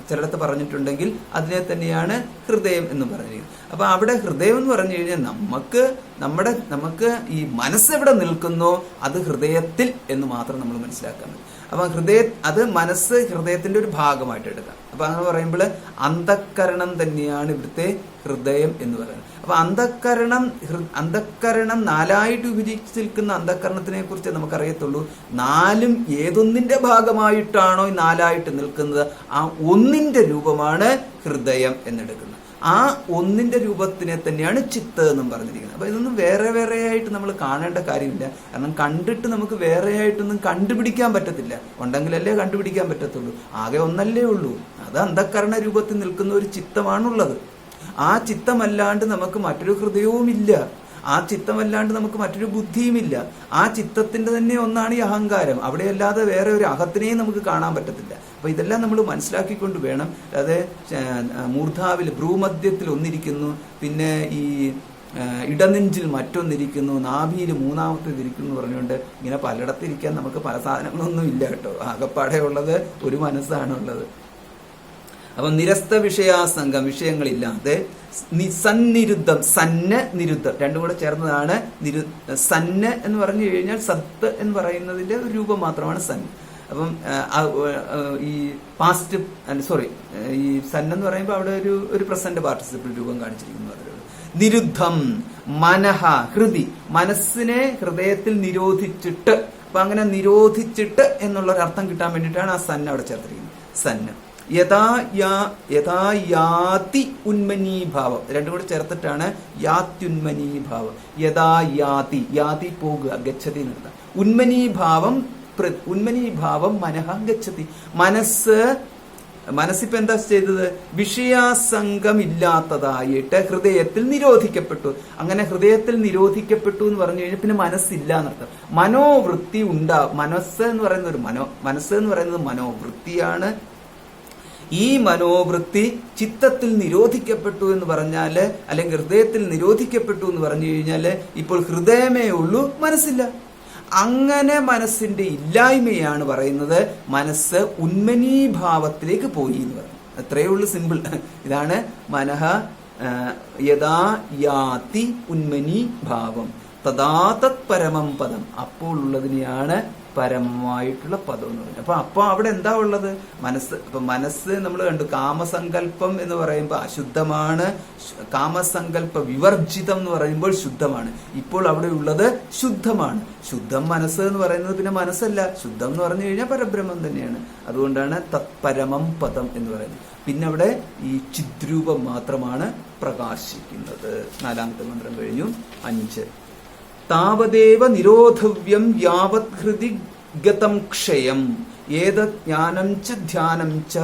ചിലടത്ത് പറഞ്ഞിട്ടുണ്ടെങ്കിൽ അതിനെ തന്നെയാണ് ഹൃദയം എന്ന് പറഞ്ഞിരിക്കുന്നത്. അപ്പൊ അവിടെ ഹൃദയം എന്ന് പറഞ്ഞു കഴിഞ്ഞാൽ നമുക്ക് ഈ മനസ്സ് എവിടെ നിൽക്കുന്നോ അത് ഹൃദയത്തിൽ എന്ന് മാത്രം നമ്മൾ മനസ്സിലാക്കാൻ പറ്റും. അപ്പൊ അത് മനസ്സ് ഹൃദയത്തിന്റെ ഒരു ഭാഗമായിട്ട് എടുക്കാം. അപ്പൊ അങ്ങനെ പറയുമ്പോൾ അന്ധക്കരണം തന്നെയാണ് ഇവിടുത്തെ ഹൃദയം എന്ന് പറയുന്നത്. അപ്പൊ അന്ധക്കരണം നാലായിട്ട് വിഭജിച്ച് നിൽക്കുന്ന അന്ധക്കരണത്തിനെ കുറിച്ച് നമുക്കറിയത്തുള്ളൂ. നാലും ഏതൊന്നിന്റെ ഭാഗമായിട്ടാണോ ഈ നാലായിട്ട് നിൽക്കുന്നത് ആ ഒന്നിന്റെ രൂപമാണ് ഹൃദയം എന്നെടുക്കുന്നത്. ആ ഒന്നിന്റെ രൂപത്തിനെ തന്നെയാണ് ചിത്ത് എന്നും പറഞ്ഞിരിക്കുന്നത്. അപ്പൊ ഇതൊന്നും വേറെ ആയിട്ട് നമ്മൾ കാണേണ്ട കാര്യമില്ല. കാരണം കണ്ടിട്ട് നമുക്ക് വേറെ ആയിട്ടൊന്നും കണ്ടുപിടിക്കാൻ പറ്റത്തില്ല. ഉണ്ടെങ്കിലല്ലേ കണ്ടുപിടിക്കാൻ പറ്റത്തുള്ളൂ. ആകെ ഒന്നല്ലേ ഉള്ളൂ. അത് അന്ധക്കരണ രൂപത്തിൽ നിൽക്കുന്ന ഒരു ചിത്തമാണുള്ളത്. ആ ചിത്തമല്ലാണ്ട് നമുക്ക് മറ്റൊരു ഹൃദയവുമില്ല. ആ ചിത്തമല്ലാണ്ട് നമുക്ക് മറ്റൊരു ബുദ്ധിയുമില്ല. ആ ചിത്തത്തിന്റെ തന്നെ ഒന്നാണ് ഈ അഹങ്കാരം. അവിടെയല്ലാതെ വേറെ ഒരു അഹത്തിനെയും നമുക്ക് കാണാൻ പറ്റത്തില്ല. അപ്പൊ ഇതെല്ലാം നമ്മൾ മനസ്സിലാക്കിക്കൊണ്ട് വേണം. അത് മൂർധാവിൽ ഭ്രൂമധ്യത്തിൽ ഒന്നിരിക്കുന്നു, പിന്നെ ഈ ഇടനെഞ്ചിൽ മറ്റൊന്നിരിക്കുന്നു, നാഭിയിൽ മൂന്നാമത്തേതിരിക്കുന്നു പറഞ്ഞുകൊണ്ട് ഇങ്ങനെ പലയിടത്തിരിക്കാൻ നമുക്ക് പല സാധനങ്ങളൊന്നും ഇല്ല കേട്ടോ. ആകപ്പാടെ ഉള്ളത് ഒരു മനസ്സാണുള്ളത്. അപ്പൊ നിരസ്ത വിഷയാസംഗം, വിഷയങ്ങളില്ലാതെ. സന്നിരുദ്ധം, നിരുദ്ധം രണ്ടും കൂടെ ചേർന്നതാണ് സന്ന് എന്ന് പറഞ്ഞു കഴിഞ്ഞാൽ സത്ത് എന്ന് പറയുന്നതിന്റെ ഒരു രൂപം മാത്രമാണ് സൻ. അപ്പം ഈ പാസ്റ്റ് ഈ സൻ എന്ന് പറയുമ്പോൾ അവിടെ ഒരു പ്രസന്റ് പാർട്ടിസിപ്പിൾ രൂപം കാണിച്ചിരിക്കുന്നു. നിരുദ്ധം മനഃ ഹൃദി, മനസ്സിനെ ഹൃദയത്തിൽ നിരോധിച്ചിട്ട്. അപ്പൊ അങ്ങനെ നിരോധിച്ചിട്ട് എന്നുള്ള ഒരു അർത്ഥം കിട്ടാൻ വേണ്ടിയിട്ടാണ് ആ സൻ അവിടെ ചേർത്തിരിക്കുന്നത്. സന്ന് യഥാ യാതി ഉന്മനീഭാവം, രണ്ടും കൂടെ ചേർത്തിട്ടാണ് യാത്യുന്മനീഭാവം. യഥാ യാതി പോകുക, ഗച്ഛതി നിർത്താം. ഉന്മനീഭാവം മനഃ ഗച്ഛതി. മനസ്സിപ്പോ എന്താ ചെയ്തത്? വിഷയാസംഗമില്ലാത്തതായിട്ട് ഹൃദയത്തിൽ നിരോധിക്കപ്പെട്ടു. അങ്ങനെ ഹൃദയത്തിൽ നിരോധിക്കപ്പെട്ടു എന്ന് പറഞ്ഞു കഴിഞ്ഞാൽ പിന്നെ മനസ്സില്ല എന്നർത്ഥം. മനോവൃത്തി മനസ്സ് എന്ന് പറയുന്നത് മനസ്സ് എന്ന് പറയുന്നത് മനോവൃത്തിയാണ്. ഈ മനോവൃത്തി ചിത്തത്തിൽ നിരോധിക്കപ്പെട്ടു എന്ന് പറഞ്ഞാല്, അല്ലെങ്കിൽ ഹൃദയത്തിൽ നിരോധിക്കപ്പെട്ടു എന്ന് പറഞ്ഞു കഴിഞ്ഞാല് ഇപ്പോൾ ഹൃദയമേ ഉള്ളൂ, മനസ്സില്ല. അങ്ങനെ മനസ്സിന്റെ ഇല്ലായ്മയാണ് പറയുന്നത് മനസ്സ് ഉന്മനീഭാവത്തിലേക്ക് പോയി എന്ന് പറയുന്നത്. അത്രയേ ഉള്ളൂ, സിമ്പിൾ. ഇതാണ് മനഃ യഥാ യാതി ഉന്മനീഭാവം. തഥാ തത് പരമം പദം, അപ്പോൾ ഉള്ളതിനെയാണ് പരമമായിട്ടുള്ള പദം എന്ന് പറയുന്നത്. അപ്പൊ അവിടെ എന്താ ഉള്ളത്? മനസ്സ്. അപ്പൊ മനസ്സ് നമ്മൾ കണ്ടു, കാമസങ്കല്പം എന്ന് പറയുമ്പോൾ അശുദ്ധമാണ്, കാമസങ്കല്പ വിവർജിതം എന്ന് പറയുമ്പോൾ ശുദ്ധമാണ്. ഇപ്പോൾ അവിടെ ഉള്ളത് ശുദ്ധമാണ്. ശുദ്ധം മനസ്സ് എന്ന് പറയുന്നത് പിന്നെ മനസ്സല്ല, ശുദ്ധം എന്ന് പറഞ്ഞു കഴിഞ്ഞാൽ പരബ്രഹ്മം തന്നെയാണ്. അതുകൊണ്ടാണ് തത്പരമം പദം എന്ന് പറയുന്നത്. പിന്നെ അവിടെ ഈ ചിദ്രൂപം മാത്രമാണ് പ്രകാശിക്കുന്നത്. 4ാമത്തെ മന്ത്രം കഴിഞ്ഞു. 5 താവദേവ നിരോധവ്യം യാവത് ഹൃദി ഗതം ക്ഷയം ഏതത് ജ്ഞാനം ച ധ്യാനം ച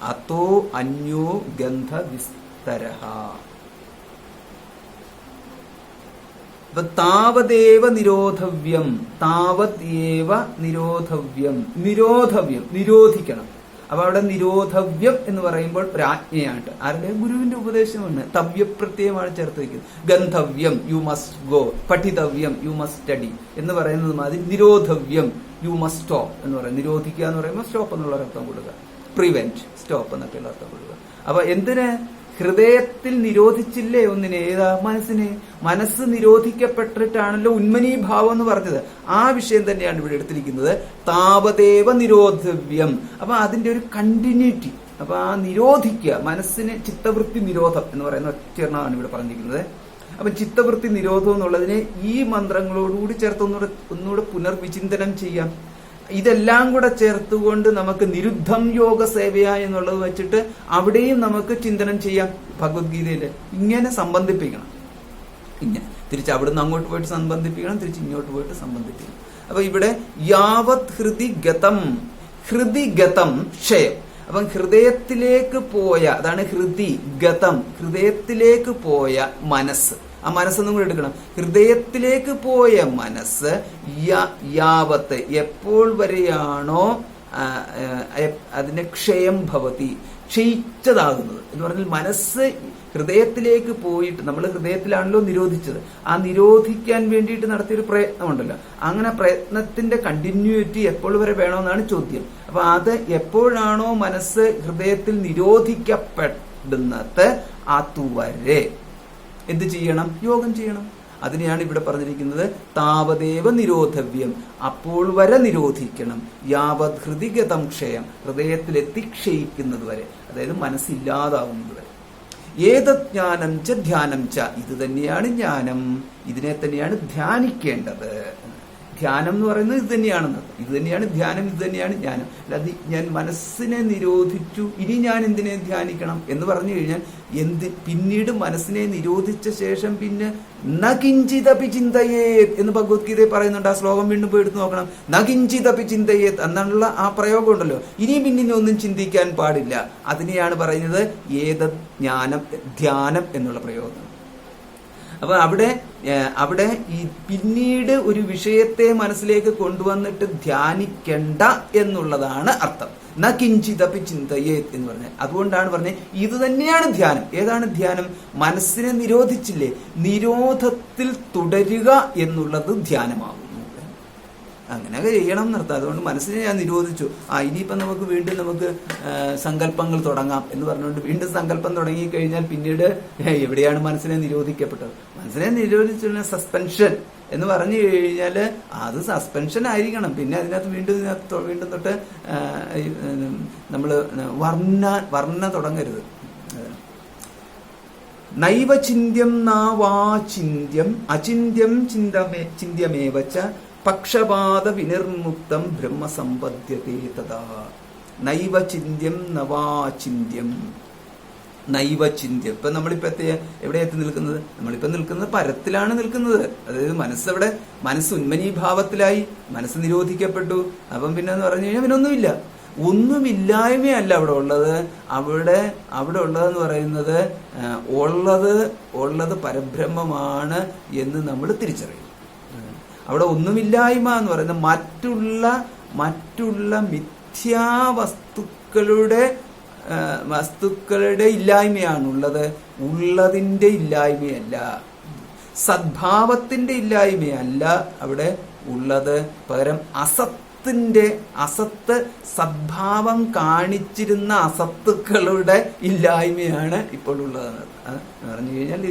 അതോ അന്യോ ഗന്ധ വിസ്തരഃ. താവദേവ നിരോധവ്യം, താവത് ഏവ നിരോധവ്യം, നിരോധിക്കണം. അപ്പൊ അവിടെ നിരോധവ്യം എന്ന് പറയുമ്പോൾ പ്രാജ്ഞയാണ്. ആരുടെ? ഗുരുവിന്റെ ഉപദേശമാണ്. തവ്യപ്രത്യയമാണ് ചേർത്ത് വയ്ക്കുന്നത്. ഗന്ധവ്യം, യു മസ്റ്റ് ഗോ. പഠിതവ്യം, യു മസ്റ്റ് സ്റ്റഡി എന്ന് പറയുന്നത് മാതിരി നിരോധവ്യം, യു മസ്റ്റ് സ്റ്റോപ്പ് എന്ന് പറയും. നിരോധിക്കുക എന്ന് പറയുമ്പോൾ സ്റ്റോപ്പ് എന്നുള്ള അർത്ഥം കൊടുക്കുക, പ്രിവെന്റ്, സ്റ്റോപ്പ് എന്നൊക്കെയുള്ള അർത്ഥം കൊടുക്കുക. അപ്പൊ എന്തിന്? ഹൃദയത്തിൽ നിരോധിച്ചില്ലേ ഒന്നിനെ? ഏതാ? മനസ്സിനെ. മനസ്സ് നിരോധിക്കപ്പെട്ടിട്ടാണല്ലോ ഉന്മനീഭാവം എന്ന് പറഞ്ഞത്. ആ വിഷയം തന്നെയാണ് ഇവിടെ എടുത്തിരിക്കുന്നത്. താവദേവ നിരോധവ്യം. അപ്പൊ അതിന്റെ ഒരു കണ്ടിന്യൂറ്റി. അപ്പൊ ആ നിരോധിക്കുക മനസ്സിനെ, ചിത്തവൃത്തി നിരോധം എന്ന് പറയുന്ന ഒറ്റയാണ് ഇവിടെ പറഞ്ഞിരിക്കുന്നത്. അപ്പൊ ചിത്തവൃത്തി നിരോധം എന്നുള്ളതിനെ ഈ മന്ത്രങ്ങളോടുകൂടി ചേർത്ത് ഒന്നുകൂടെ പുനർവിചിന്തനം ചെയ്യാം. ഇതെല്ലാം കൂടെ ചേർത്തുകൊണ്ട് നമുക്ക് നിരുദ്ധം യോഗ സേവയ എന്നുള്ളത് വെച്ചിട്ട് അവിടെയും നമുക്ക് ചിന്തനം ചെയ്യാം. ഭഗവത്ഗീതയില് ഇങ്ങനെ സംബന്ധിപ്പിക്കണം. ഇങ്ങനെ തിരിച്ച് അവിടുന്ന് അങ്ങോട്ട് പോയിട്ട് സംബന്ധിപ്പിക്കണം, തിരിച്ച് ഇങ്ങോട്ട് പോയിട്ട് സംബന്ധിപ്പിക്കണം. അപ്പൊ ഇവിടെ യാവത് ഹൃദി ഗതം, ഹൃദി ഗതം ക്ഷയം. അപ്പം ഹൃദയത്തിലേക്ക് പോയ, അതാണ് ഹൃദി ഗതം, ഹൃദയത്തിലേക്ക് പോയ മനസ്സ്. ആ മനസ്സൊന്നും കൂടെ എടുക്കണം. ഹൃദയത്തിലേക്ക് പോയ മനസ്സ് യാവത്ത്, എപ്പോൾ വരെയാണോ അതിന് ക്ഷയം ഭവതി, ക്ഷയിച്ചതാകുന്നത് എന്ന് പറഞ്ഞാൽ മനസ്സ് ഹൃദയത്തിലേക്ക് പോയിട്ട്, നമ്മൾ ഹൃദയത്തിലാണല്ലോ നിരോധിച്ചത്, ആ നിരോധിക്കാൻ വേണ്ടിയിട്ട് നടത്തിയൊരു പ്രയത്നമുണ്ടല്ലോ, അങ്ങനെ പ്രയത്നത്തിന്റെ കണ്ടിന്യൂറ്റി എപ്പോൾ വരെ വേണമെന്നാണ് ചോദ്യം. അപ്പൊ അത് എപ്പോഴാണോ മനസ്സ് ഹൃദയത്തിൽ നിരോധിക്കപ്പെടുന്നത് അതുവരെ എന്ത് ചെയ്യണം? യോഗം ചെയ്യണം. അതിനെയാണ് ഇവിടെ പറഞ്ഞിരിക്കുന്നത് താവദേവ നിരോധവ്യം, അപ്പോൾ വരെ നിരോധിക്കണം. യാവത് ഹൃദിഗതം ക്ഷയം, ഹൃദയത്തിലെത്തി ക്ഷയിക്കുന്നത് വരെ, അതായത് മനസ്സില്ലാതാവുന്നത് വരെ. ഏതത് ജ്ഞാനം ച ധ്യാനം ച, ഇത് തന്നെയാണ് ജ്ഞാനം, ഇതിനെ തന്നെയാണ് ധ്യാനിക്കേണ്ടത്. ധ്യാനം എന്ന് പറയുന്നത് ഇത് തന്നെയാണെന്ന്, ഇത് തന്നെയാണ് ധ്യാനം, ഇത് തന്നെയാണ് ജ്ഞാനം. അല്ലാതെ ഞാൻ മനസ്സിനെ നിരോധിച്ചു, ഇനി ഞാൻ എന്തിനെ ധ്യാനിക്കണം എന്ന് പറഞ്ഞു കഴിഞ്ഞാൽ പിന്നീട് മനസ്സിനെ നിരോധിച്ച ശേഷം പിന്നെ നകിഞ്ചിതപി ചിന്തയേത് എന്ന് ഭഗവത്ഗീതയിൽ പറയുന്നുണ്ട്. ആ ശ്ലോകം വീണ്ടും പോയി എടുത്ത് നോക്കണം. നകിഞ്ചിതപി ചിന്തയേത് എന്നുള്ള ആ പ്രയോഗം ഉണ്ടല്ലോ, ഇനിയും പിന്നിനെ ഒന്നും ചിന്തിക്കാൻ പാടില്ല. അതിനെയാണ് പറയുന്നത് ഏതത് ജ്ഞാനം, ധ്യാനം എന്നുള്ള പ്രയോഗം. അപ്പൊ അവിടെ ഈ പിന്നീട് ഒരു വിഷയത്തെ മനസ്സിലേക്ക് കൊണ്ടുവന്നിട്ട് ധ്യാനിക്കണ്ട എന്നുള്ളതാണ് അർത്ഥം. ന കിഞ്ചിതപി ചിന്തയേത് എന്ന് പറഞ്ഞത്. അതുകൊണ്ടാണ് പറഞ്ഞത് ഇത് തന്നെയാണ് ധ്യാനം. ഏതാണ് ധ്യാനം? മനസ്സിനെ നിരോധിച്ചില്ലേ, നിരോധത്തിൽ തുടരുക എന്നുള്ളത് ധ്യാനമാകും. അങ്ങനെയൊക്കെ ചെയ്യണം എന്നർത്ഥം. അതുകൊണ്ട് മനസ്സിനെ ഞാൻ നിരോധിച്ചു, ഇനിയിപ്പം നമുക്ക് വീണ്ടും നമുക്ക് സങ്കല്പങ്ങൾ തുടങ്ങാം എന്ന് പറഞ്ഞുകൊണ്ട് വീണ്ടും സങ്കല്പം തുടങ്ങിക്കഴിഞ്ഞാൽ പിന്നീട് എവിടെയാണ് മനസ്സിനെ നിരോധിക്കപ്പെട്ടത്? മനസ്സിനെ നിരോധിച്ചുള്ള സസ്പെൻഷൻ എന്ന് പറഞ്ഞു കഴിഞ്ഞാൽ അത് സസ്പെൻഷൻ ആയിരിക്കണം. പിന്നെ അതിനകത്ത് വീണ്ടും തൊട്ട് നമ്മൾ വർണ്ണ തുടങ്ങരുത്. നൈവ ചിന്യം നാവാചിന്യം അചിന്യം ചിന്യമേവച്ച പക്ഷപാത വിനിർമുക്തം ബ്രഹ്മസമ്പദ്യതേ തഥാ. നൈവ ചിന്യം നവാചിന്യം. നൈവ ചിന്യം. ഇപ്പൊ നമ്മളിപ്പോ എവിടെ എത്തി നിൽക്കുന്നത്? നമ്മളിപ്പോ നിൽക്കുന്നത് പരത്തിലാണ് നിൽക്കുന്നത്. അതായത് മനസ്സെവിടെ? മനസ്സ് ഉന്മനീഭാവത്തിലായി, മനസ്സ് നിരോധിക്കപ്പെട്ടു. അപ്പം പിന്നെ എന്ന് പറഞ്ഞു കഴിഞ്ഞാൽ പിന്നെ ഒന്നുമില്ലായ്മയല്ല അവിടെ ഉള്ളത്. അവിടെ ഉള്ളതെന്ന് പറയുന്നത് ഉള്ളത് പരബ്രഹ്മമാണ് എന്ന് നമ്മൾ തിരിച്ചറിയും. അവിടെ ഒന്നുമില്ലായ്മ എന്ന് പറയുന്നത് മറ്റുള്ള വസ്തുക്കളുടെ ഇല്ലായ്മയാണുള്ളത്, ഉള്ളതിന്റെ ഇല്ലായ്മയല്ല, സദ്ഭാവത്തിന്റെ ഇല്ലായ്മയല്ല അവിടെ ഉള്ളത്. പകരം അസത്ത് സദ്ഭാവം കാണിച്ചിരുന്ന അസത്തുക്കളുടെ ഇല്ലായ്മയാണ് ഇപ്പോൾ ഉള്ളത്. പറഞ്ഞു കഴിഞ്ഞാൽ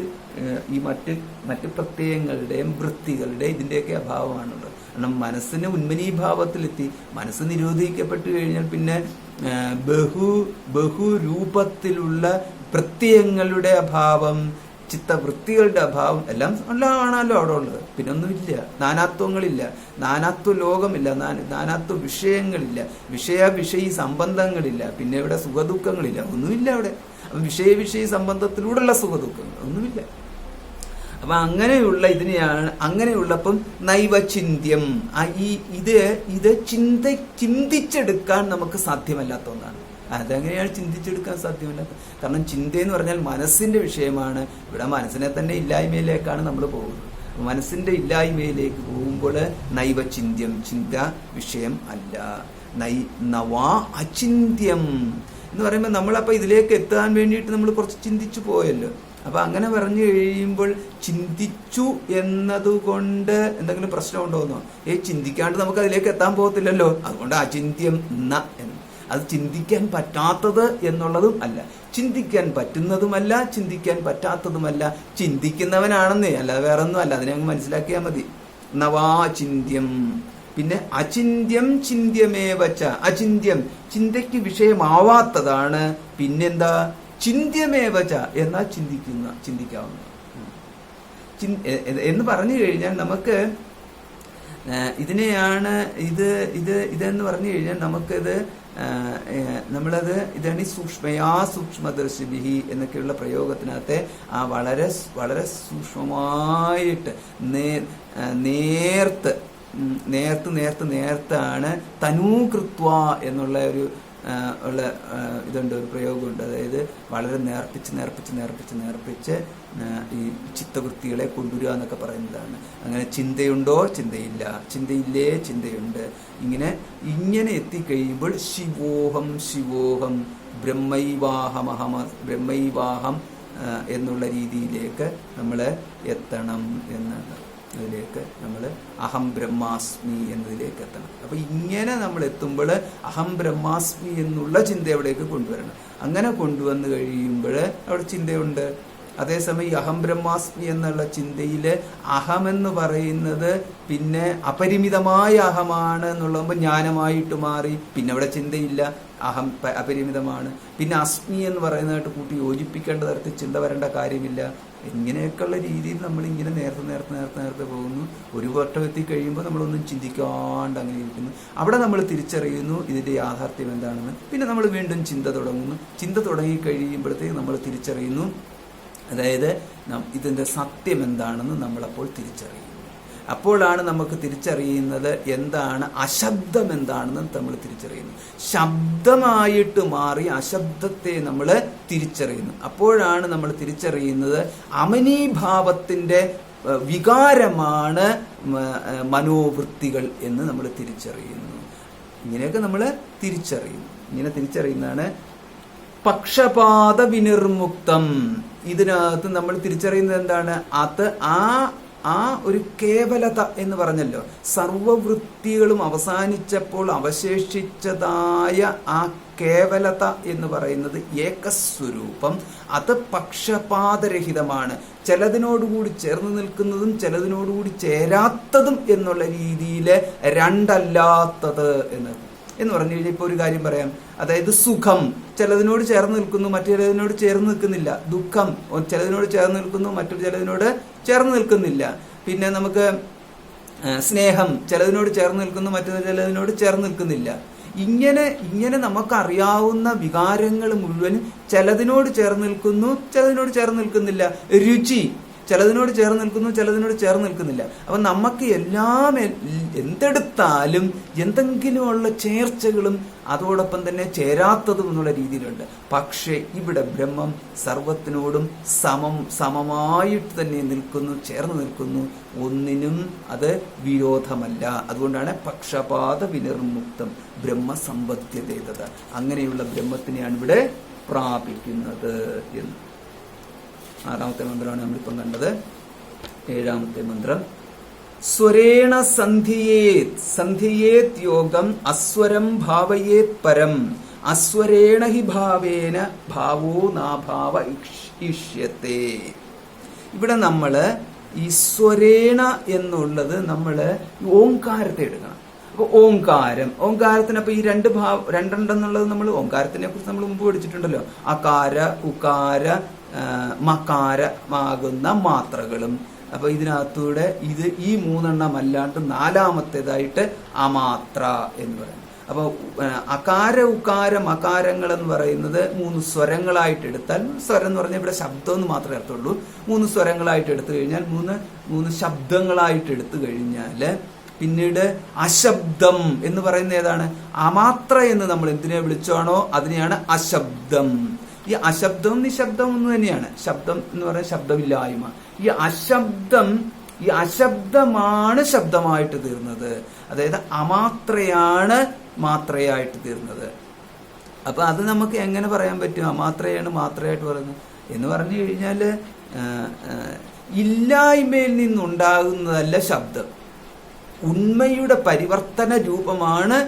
ഈ മറ്റ് പ്രത്യയങ്ങളുടെയും വൃത്തികളുടെയും ഇതിന്റെയൊക്കെ അഭാവമാണുള്ളത്. കാരണം മനസ്സിന് ഉന്മനീഭാവത്തിലെത്തി, മനസ്സ് നിരോധിക്കപ്പെട്ടു കഴിഞ്ഞാൽ പിന്നെ ബഹുരൂപത്തിലുള്ള പ്രത്യയങ്ങളുടെ അഭാവം, ചിത്തവൃത്തികളുടെ അഭാവം എല്ലാം ആണല്ലോ അവിടെ ഉള്ളത്. പിന്നെ ഒന്നുമില്ല, നാനാത്വങ്ങളില്ല, നാനാത്വ ലോകമില്ല, നാനാത്വ വിഷയങ്ങളില്ല, വിഷയീ സംബന്ധങ്ങളില്ല, പിന്നെ ഇവിടെ സുഖദുഃഖങ്ങളില്ല, ഒന്നുമില്ല അവിടെ. വിഷയ സംബന്ധത്തിലൂടെയുള്ള സുഖദുഃഖങ്ങൾ ഒന്നുമില്ല. അപ്പൊ അങ്ങനെയുള്ളപ്പം നൈവചിന്യം, ഇത് ചിന്തിച്ചെടുക്കാൻ നമുക്ക് സാധ്യമല്ലാത്ത ഒന്നാണ്. അതെങ്ങനെയാണ് ചിന്തിച്ചെടുക്കാൻ സാധ്യമല്ലാത്ത? കാരണം ചിന്ത എന്ന് പറഞ്ഞാൽ മനസ്സിന്റെ വിഷയമാണ്. ഇവിടെ മനസ്സിനെ തന്നെ ഇല്ലായ്മയിലേക്കാണ് നമ്മൾ പോകുന്നത്. മനസ്സിന്റെ ഇല്ലായ്മയിലേക്ക് പോകുമ്പോൾ നൈവചിന്യം, ചിന്ത വിഷയം അല്ല. നവാ അചിന്യം എന്ന് പറയുമ്പോൾ നമ്മളപ്പോ ഇതിലേക്ക് എത്താൻ വേണ്ടിയിട്ട് നമ്മൾ കുറച്ച് ചിന്തിച്ചു പോയല്ലോ. അപ്പൊ അങ്ങനെ പറഞ്ഞു കഴിയുമ്പോൾ ചിന്തിച്ചു എന്നതുകൊണ്ട് എന്തെങ്കിലും പ്രശ്നമുണ്ടോന്നോ? ചിന്തിക്കാണ്ട് നമുക്ക് അതിലേക്ക് എത്താൻ പോകത്തില്ലല്ലോ. അതുകൊണ്ട് അചിന്യം എന്ന്, അത് ചിന്തിക്കാൻ പറ്റാത്തത് എന്നുള്ളതും അല്ല, ചിന്തിക്കാൻ പറ്റുന്നതുമല്ല, ചിന്തിക്കാൻ പറ്റാത്തതുമല്ല, ചിന്തിക്കുന്നവനാണെന്നേ, അല്ലാതെ വേറെ ഒന്നും അല്ല. അതിനെ അങ്ങ് മനസ്സിലാക്കിയാൽ മതി. നവാചിന്യം. പിന്നെ അചിന്യം ചിന്യമേവച്ച, അചിന്യം ചിന്തയ്ക്ക് വിഷയമാവാത്തതാണ്. പിന്നെന്താ? ചിന്യമേവച്ച എന്നാൽ ചിന്തിക്കാവുന്ന എന്ന് പറഞ്ഞു കഴിഞ്ഞാൽ നമുക്ക് ഇതിനെയാണ് ഇതെന്ന് പറഞ്ഞു കഴിഞ്ഞാൽ നമുക്കിത് നമ്മളത് ഇതാണ് ഈ സൂക്ഷ്മദർശിഭി എന്നൊക്കെയുള്ള പ്രയോഗത്തിനകത്തെ ആ വളരെ വളരെ സൂക്ഷ്മമായിട്ട് നേർത്താണ് തനൂകൃത്വ എന്നുള്ള ഒരു ഇതുണ്ട്, ഒരു പ്രയോഗമുണ്ട്. അതായത് വളരെ നേർപ്പിച്ച് ഈ ചിത്തവൃത്തികളെ കൊണ്ടുവരിക എന്നൊക്കെ പറയുന്നതാണ്. അങ്ങനെ ചിന്തയുണ്ടോ? ചിന്തയില്ല, ചിന്തയില്ലേ? ചിന്തയുണ്ട്. ഇങ്ങനെ എത്തിക്കഴിയുമ്പോൾ ശിവോഹം ബ്രഹ്മൈവാഹം എന്നുള്ള രീതിയിലേക്ക് നമ്മൾ എത്തണം എന്നാണ്. അതിലേക്ക് നമ്മൾ അഹം ബ്രഹ്മാസ്മി എന്നതിലേക്ക് എത്തണം. അപ്പൊ ഇങ്ങനെ നമ്മൾ എത്തുമ്പോൾ അഹം ബ്രഹ്മാസ്മി എന്നുള്ള ചിന്ത എവിടേക്ക് കൊണ്ടുവരണം. അങ്ങനെ കൊണ്ടുവന്നു കഴിയുമ്പോൾ അവിടെ ചിന്തയുണ്ട്. അതേസമയം ഈ അഹം ബ്രഹ്മാസ്മി എന്നുള്ള ചിന്തയില് അഹമെന്ന് പറയുന്നത് പിന്നെ അപരിമിതമായ അഹമാണ് എന്നുള്ളപ്പോൾ ജ്ഞാനമായിട്ട് മാറി. പിന്നെ അവിടെ ചിന്തയില്ല, അഹം അപരിമിതമാണ്. പിന്നെ അസ്മി എന്ന് പറയുന്നതായിട്ട് കൂട്ടി യോജിപ്പിക്കേണ്ട തരത്തിൽ ചിന്ത വരേണ്ട കാര്യമില്ല. ഇങ്ങനെയൊക്കെയുള്ള രീതിയിൽ നമ്മളിങ്ങനെ നേരത്തെ പോകുന്നു. ഒരു വട്ടം എത്തിക്കഴിയുമ്പോൾ നമ്മളൊന്നും ചിന്തിക്കാണ്ട് അങ്ങനെ ഇരിക്കുന്നു. അവിടെ നമ്മൾ തിരിച്ചറിയുന്നു ഇതിന്റെ യാഥാർത്ഥ്യം എന്താണെന്ന്. പിന്നെ നമ്മൾ വീണ്ടും ചിന്ത തുടങ്ങുന്നു. ചിന്ത തുടങ്ങിക്കഴിയുമ്പോഴത്തേക്ക് നമ്മൾ തിരിച്ചറിയുന്നു, അതായത് ഇതിന്റെ സത്യം എന്താണെന്ന് നമ്മളപ്പോൾ തിരിച്ചറിയുന്നു. അപ്പോഴാണ് നമുക്ക് തിരിച്ചറിയുന്നത് എന്താണ് അശബ്ദം എന്താണെന്ന് നമ്മൾ തിരിച്ചറിയുന്നു. ശബ്ദമായിട്ട് മാറി അശബ്ദത്തെ നമ്മൾ തിരിച്ചറിയുന്നു. അപ്പോഴാണ് നമ്മൾ തിരിച്ചറിയുന്നത് അമനീഭാവത്തിന്റെ വികാരമാണ് മനോവൃത്തികൾ എന്ന് നമ്മൾ തിരിച്ചറിയുന്നു. ഇങ്ങനെയൊക്കെ നമ്മൾ തിരിച്ചറിയുന്നു. ഇങ്ങനെ തിരിച്ചറിയുന്നതാണ് പക്ഷപാത വിനിർമുക്തം. ഇതിനകത്ത് നമ്മൾ തിരിച്ചറിയുന്നത് എന്താണ്? അത് ആ ഒരു കേവലത എന്ന് പറഞ്ഞല്ലോ, സർവവൃത്തികളും അവസാനിച്ചപ്പോൾ അവശേഷിച്ചതായ ആ കേവലത എന്ന് പറയുന്നത് ഏകസ്വരൂപം. അത് പക്ഷപാതരഹിതമാണ്. ചിലതിനോടുകൂടി ചേർന്ന് നിൽക്കുന്നതും ചിലതിനോടുകൂടി ചേരാത്തതും എന്നുള്ള രീതിയിൽ രണ്ടല്ലാത്തത് എന്ന് പറഞ്ഞു കഴിഞ്ഞാൽ ഇപ്പോൾ ഒരു കാര്യം പറയാം. അതായത് സുഖം ചിലതിനോട് ചേർന്ന് നിൽക്കുന്നു, മറ്റു ചിലതിനോട് ചേർന്ന് നിൽക്കുന്നില്ല. ദുഃഖം ചിലതിനോട് ചേർന്ന് നിൽക്കുന്നു, മറ്റൊരു ചിലതിനോട് ചേർന്ന് നിൽക്കുന്നില്ല. പിന്നെ നമുക്ക് സ്നേഹം ചിലതിനോട് ചേർന്ന് നിൽക്കുന്നു, മറ്റു ചിലതിനോട് ചേർന്ന് നിൽക്കുന്നില്ല. ഇങ്ങനെ നമുക്കറിയാവുന്ന വികാരങ്ങൾ മുഴുവൻ ചിലതിനോട് ചേർന്ന് നിൽക്കുന്നു, ചിലതിനോട് ചേർന്ന് നിൽക്കുന്നില്ല. രുചി ചിലതിനോട് ചേർന്ന് നിൽക്കുന്നു, ചിലതിനോട് ചേർന്ന് നിൽക്കുന്നില്ല. അപ്പൊ നമുക്ക് എല്ലാം എന്തെടുത്താലും എന്തെങ്കിലുമുള്ള ചേർച്ചകളും അതോടൊപ്പം തന്നെ ചേരാത്തതും എന്നുള്ള രീതിയിലുണ്ട്. പക്ഷെ ഇവിടെ ബ്രഹ്മം സർവത്തിനോടും സമമായിട്ട് തന്നെ നിൽക്കുന്നു, ചേർന്ന് നിൽക്കുന്നു. ഒന്നിനും അത് വിരോധമല്ല. അതുകൊണ്ടാണ് പക്ഷപാത വിനിർമുക്തം ബ്രഹ്മസമ്പദ്ധ്യതേതത. അങ്ങനെയുള്ള ബ്രഹ്മത്തിനെയാണ് ഇവിടെ പ്രാപിക്കുന്നത് എന്ന്. 6ാമത്തെ മന്ത്രമാണ് നമ്മളിപ്പം കണ്ടത്. 7ാമത്തെ മന്ത്രം സ്വരേണ സന്ധിയേത് യോഗം അസ്വരം ഭാവയേത് പരം അസ്വരേണ ഹി ഭാവേന ഭാവോ നാഭാവ ഇഷ്യത്തെ. ഇവിടെ നമ്മള് ഈ സ്വരേണ എന്നുള്ളത് നമ്മള് ഓംകാരത്തെ എടുക്കണം. അപ്പൊ ഓംകാരത്തിന് അപ്പൊ ഈ രണ്ടെന്നുള്ളത് നമ്മൾ ഓംകാരത്തിനെ കുറിച്ച് നമ്മൾ മുമ്പ് പഠിച്ചിട്ടുണ്ടല്ലോ. അകാര ഉകാര മകാരമാകുന്ന മാത്രകളും. അപ്പൊ ഇതിനകത്തൂടെ ഈ മൂന്നെണ്ണം അല്ലാണ്ട് നാലാമത്തേതായിട്ട് അമാത്ര എന്ന് പറയും. അപ്പൊ അകാര ഉകാര മകാരങ്ങൾ എന്ന് പറയുന്നത് 3 സ്വരങ്ങളായിട്ട് എടുത്താൽ, സ്വരം എന്ന് പറഞ്ഞാൽ ഇവിടെ ശബ്ദം എന്ന് മാത്രമേ അർത്ഥമുള്ളൂ. 3 സ്വരങ്ങളായിട്ട് എടുത്തു കഴിഞ്ഞാൽ 3 ശബ്ദങ്ങളായിട്ട് എടുത്തു കഴിഞ്ഞാല് പിന്നീട് അശബ്ദം എന്ന് പറയുന്ന ഏതാണ്? അമാത്ര എന്ന് നമ്മൾ എന്തിനെ വിളിച്ചാണോ അതിനെയാണ് അശബ്ദം. ഈ അശബ്ദവും നിശബ്ദവും ഒന്ന് തന്നെയാണ്. ശബ്ദം എന്ന് പറയുന്നത് ശബ്ദമില്ലായ്മ. ഈ അശബ്ദമാണ് ശബ്ദമായിട്ട് തീർന്നത്. അതായത് അമാത്രയാണ് മാത്രയായിട്ട് തീർന്നത്. അപ്പൊ അത് നമുക്ക് എങ്ങനെ പറയാൻ പറ്റും? അമാത്രയാണ് മാത്രയായിട്ട് പറയുന്നത് എന്ന് പറഞ്ഞു കഴിഞ്ഞാല് ഇല്ലായ്മയിൽ നിന്നുണ്ടാകുന്നതല്ല ശബ്ദം, ഉണ്മയുടെ പരിവർത്തന രൂപമാണ്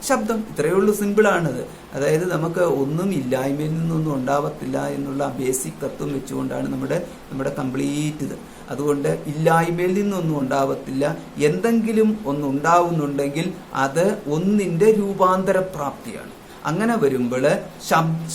ശബ്ദം. ഇത്രയേ ഉള്ളൂ, സിമ്പിളാണത്. അതായത് നമുക്ക് ഒന്നും ഇല്ലായ്മയിൽ നിന്നൊന്നും ഉണ്ടാവത്തില്ല എന്നുള്ള ബേസിക് തത്വം വെച്ചുകൊണ്ടാണ് നമ്മുടെ കംപ്ലീറ്റ് ഇത്. അതുകൊണ്ട് ഇല്ലായ്മയിൽ നിന്നൊന്നും ഉണ്ടാവത്തില്ല. എന്തെങ്കിലും ഒന്നുണ്ടാവുന്നുണ്ടെങ്കിൽ അത് ഒന്നിന്റെ രൂപാന്തര പ്രാപ്തിയാണ്. അങ്ങനെ വരുമ്പോൾ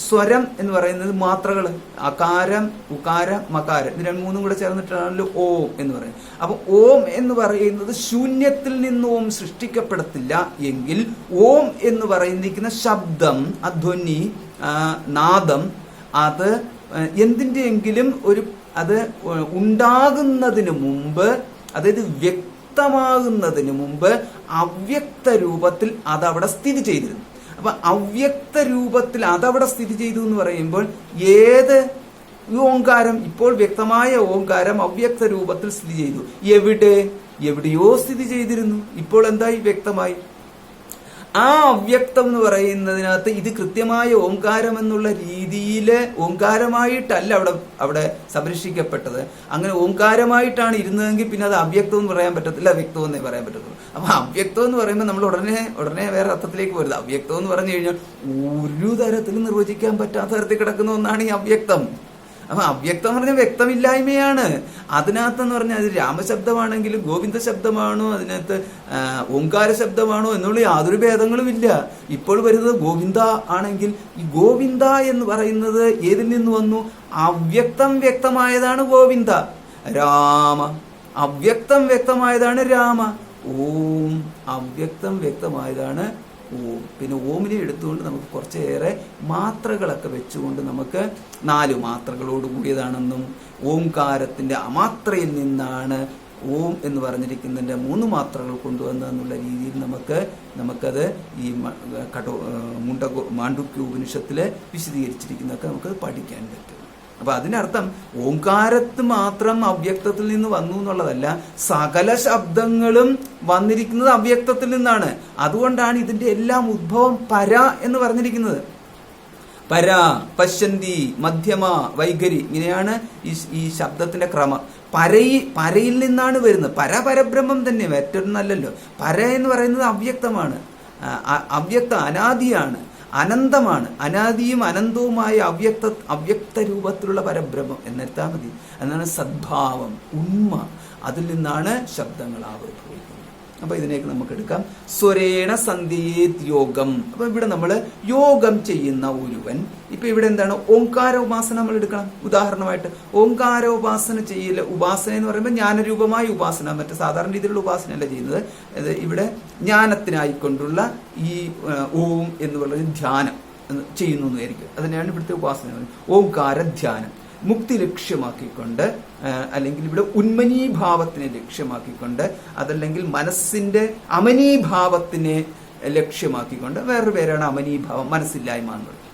സ്വരം എന്ന് പറയുന്നത് മാത്രകൾ അകാരം ഉകാരം മകാരം ഇത് 3 കൂടെ ചേർന്നിട്ടാണല്ലോ ഓം എന്ന് പറയുന്നത്. അപ്പൊ ഓം എന്ന് പറയുന്നത് ശൂന്യത്തിൽ നിന്ന് ഓം സൃഷ്ടിക്കപ്പെടത്തില്ല എങ്കിൽ ഓം എന്ന് പറയുന്ന ശബ്ദം, അധ്വനി, നാദം, അത് എന്തിന്റെയെങ്കിലും അത് ഉണ്ടാകുന്നതിന് മുമ്പ്, അതായത് വ്യക്തമാകുന്നതിന് മുമ്പ് അവ്യക്ത രൂപത്തിൽ അതവിടെ സ്ഥിതി ചെയ്തിരുന്നു. അപ്പൊ അവ്യക്ത രൂപത്തിൽ അതവിടെ സ്ഥിതി ചെയ്തു എന്ന് പറയുമ്പോൾ ഏത് ഓങ്കാരം, ഇപ്പോൾ വ്യക്തമായ ഓങ്കാരം അവ്യക്ത രൂപത്തിൽ സ്ഥിതി ചെയ്തു. എവിടെയോ സ്ഥിതി ചെയ്തിരുന്നു, ഇപ്പോൾ എന്തായി? വ്യക്തമായി. ആ അവ്യക്തം എന്ന് പറയുന്നതിനകത്ത് ഇത് കൃത്യമായ ഓങ്കാരം എന്നുള്ള രീതിയിൽ ഓങ്കാരമായിട്ടല്ല അവിടെ സംരക്ഷിക്കപ്പെട്ടത്. അങ്ങനെ ഓങ്കാരമായിട്ടാണ് ഇരുന്നതെങ്കിൽ പിന്നെ അത് അവ്യക്തം എന്ന് പറയാൻ പറ്റത്തില്ല, വ്യക്തം എന്നേ പറയാൻ പറ്റത്തുള്ളൂ. അപ്പൊ അവ്യക്തം എന്ന് പറയുമ്പോൾ നമ്മൾ ഉടനെ വേറെ അർത്ഥത്തിലേക്ക് വരുന്നത്. അവ്യക്തം എന്ന് പറഞ്ഞു കഴിഞ്ഞാൽ ഒരു തരത്തിലും നിർവചിക്കാൻ പറ്റാത്ത തരത്തിൽ കിടക്കുന്ന ഒന്നാണ് ഈ അവ്യക്തം. അപ്പൊ അവ്യക്തം എന്ന് പറഞ്ഞാൽ വ്യക്തമില്ലായ്മയാണ്. അതിനകത്തെന്ന് പറഞ്ഞാൽ അത് രാമശബ്ദമാണെങ്കിലും ഗോവിന്ദ ശബ്ദമാണോ, അതിനകത്ത് ഓങ്കാര ശബ്ദമാണോ എന്നുള്ള യാതൊരു ഭേദങ്ങളും ഇല്ല. ഇപ്പോൾ വരുന്നത് ഗോവിന്ദ ആണെങ്കിൽ ഈ ഗോവിന്ദ എന്ന് പറയുന്നത് ഏതിൽ നിന്ന് വന്നു? അവ്യക്തം വ്യക്തമായതാണ് ഗോവിന്ദ. രാമ അവ്യക്തം വ്യക്തമായതാണ് രാമ. ഓം അവ്യക്തം വ്യക്തമായതാണ് ഓം. പിന്നെ ഓമിനെ എടുത്തുകൊണ്ട് നമുക്ക് കുറച്ചേറെ മാത്രകളൊക്കെ വെച്ചുകൊണ്ട് നമുക്ക് 4 മാത്രകളോട് കൂടിയതാണെന്നും ഓംകാരത്തിന്റെ അമാത്രയിൽ നിന്നാണ് ഓം എന്ന് പറഞ്ഞിരിക്കുന്നതിന്റെ 3 മാത്രകൾ കൊണ്ടുവന്നെന്നുള്ള രീതിയിൽ നമുക്കത് ഈ മാണ്ഡുക്യ ഉപനിഷത്തില് വിശദീകരിച്ചിരിക്കുന്നതൊക്കെ നമുക്ക് പഠിക്കാൻ പറ്റും. അപ്പൊ അതിനർത്ഥം ഓംകാരത്ത് മാത്രം അവ്യക്തത്തിൽ നിന്ന് വന്നു എന്നുള്ളതല്ല, സകല ശബ്ദങ്ങളും വന്നിരിക്കുന്നത് അവ്യക്തത്തിൽ നിന്നാണ്. അതുകൊണ്ടാണ് ഇതിന്റെ എല്ലാം ഉദ്ഭവം പര എന്ന് പറഞ്ഞിരിക്കുന്നത്. പര, പശ്യന്തി, മധ്യമ, വൈഖരി, ഇങ്ങനെയാണ് ഈ ശബ്ദത്തിന്റെ ക്രമം. പരയിൽ നിന്നാണ് വരുന്നത്. പരബ്രഹ്മം തന്നെ, മറ്റൊന്നല്ലല്ലോ. പര എന്ന് പറയുന്നത് അവ്യക്തമാണ്, അനാദിയാണ്, അനന്തമാണ്. അനാദിയും അനന്തവുമായ അവ്യക്ത രൂപത്തിലുള്ള പരബ്രഹ്മം എന്നെടുത്താൽ മതി. എന്നാണ് സദ്ഭാവം, ഉണ്മ. അതിൽ നിന്നാണ് ശബ്ദങ്ങൾ ആവിർഭവിക്കുന്നത്. അപ്പൊ ഇതിനേക്ക് നമുക്ക് എടുക്കാം സ്വരേണ സന്ധിയേത് യോഗം. അപ്പൊ ഇവിടെ നമ്മൾ യോഗം ചെയ്യുന്ന ഒരുവൻ, ഇപ്പൊ ഇവിടെ എന്താണ്? ഓംകാര ഉപാസന നമ്മൾ എടുക്കണം. ഉദാഹരണമായിട്ട് ഓംകാര ഉപാസന എന്ന് പറയുമ്പോൾ ജ്ഞാനരൂപമായ ഉപാസന, മറ്റു സാധാരണ രീതിയിലുള്ള ഉപാസനയല്ല ചെയ്യുന്നത്. ഇവിടെ ജ്ഞാനത്തിനായിക്കൊണ്ടുള്ള ഈ ഓം എന്ന് പറയുന്ന ധ്യാനം ചെയ്യുന്നു എന്നായിരിക്കും. അതിനെയാണ് ഇവിടുത്തെ ഉപാസന. ഓംകാര ധ്യാനം മുക്തി ലക്ഷ്യമാക്കിക്കൊണ്ട്, അല്ലെങ്കിൽ ഇവിടെ ഉന്മനീഭാവത്തിനെ ലക്ഷ്യമാക്കിക്കൊണ്ട്, അതല്ലെങ്കിൽ മനസ്സിന്റെ അമനീഭാവത്തിനെ ലക്ഷ്യമാക്കിക്കൊണ്ട്, വേറൊരു പേരാണ് അമനീഭാവം, മനസ്സില്ലായ്മ എന്നുള്ളത്.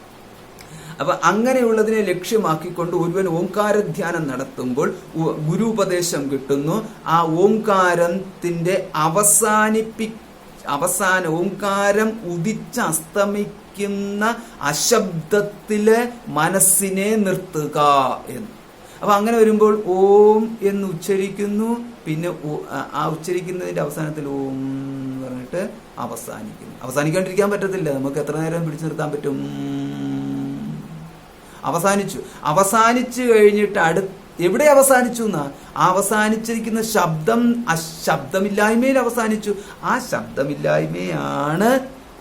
അപ്പൊ അങ്ങനെയുള്ളതിനെ ലക്ഷ്യമാക്കിക്കൊണ്ട് ഒരുവൻ ഓംകാര ധ്യാനം നടത്തുമ്പോൾ ഗുരുപദേശം കിട്ടുന്നു. ആ ഓംകാരത്തിന്റെ അവസാന ഓംകാരം ഉദിച്ച് അസ്തമിക്കുന്ന അശബ്ദത്തിലെ മനസ്സിനെ നിർത്തുക എന്ന്. അപ്പൊ അങ്ങനെ വരുമ്പോൾ ഓം എന്ന് ഉച്ചരിക്കുന്നു, പിന്നെ ആ ഉച്ചരിക്കുന്നതിന്റെ അവസാനത്തിൽ ഓം എന്ന് പറഞ്ഞിട്ട് അവസാനിക്കുന്നു. അവസാനിക്കാണ്ടിരിക്കാൻ പറ്റത്തില്ല, നമുക്ക് എത്ര നേരം പിടിച്ചു നിർത്താൻ പറ്റും? അവസാനിച്ചു കഴിഞ്ഞിട്ട് എവിടെ അവസാനിച്ചു എന്നാ? അവസാനിച്ചിരിക്കുന്ന ശബ്ദം ശബ്ദമില്ലായ്മയിൽ അവസാനിച്ചു. ആ ശബ്ദമില്ലായ്മയാണ്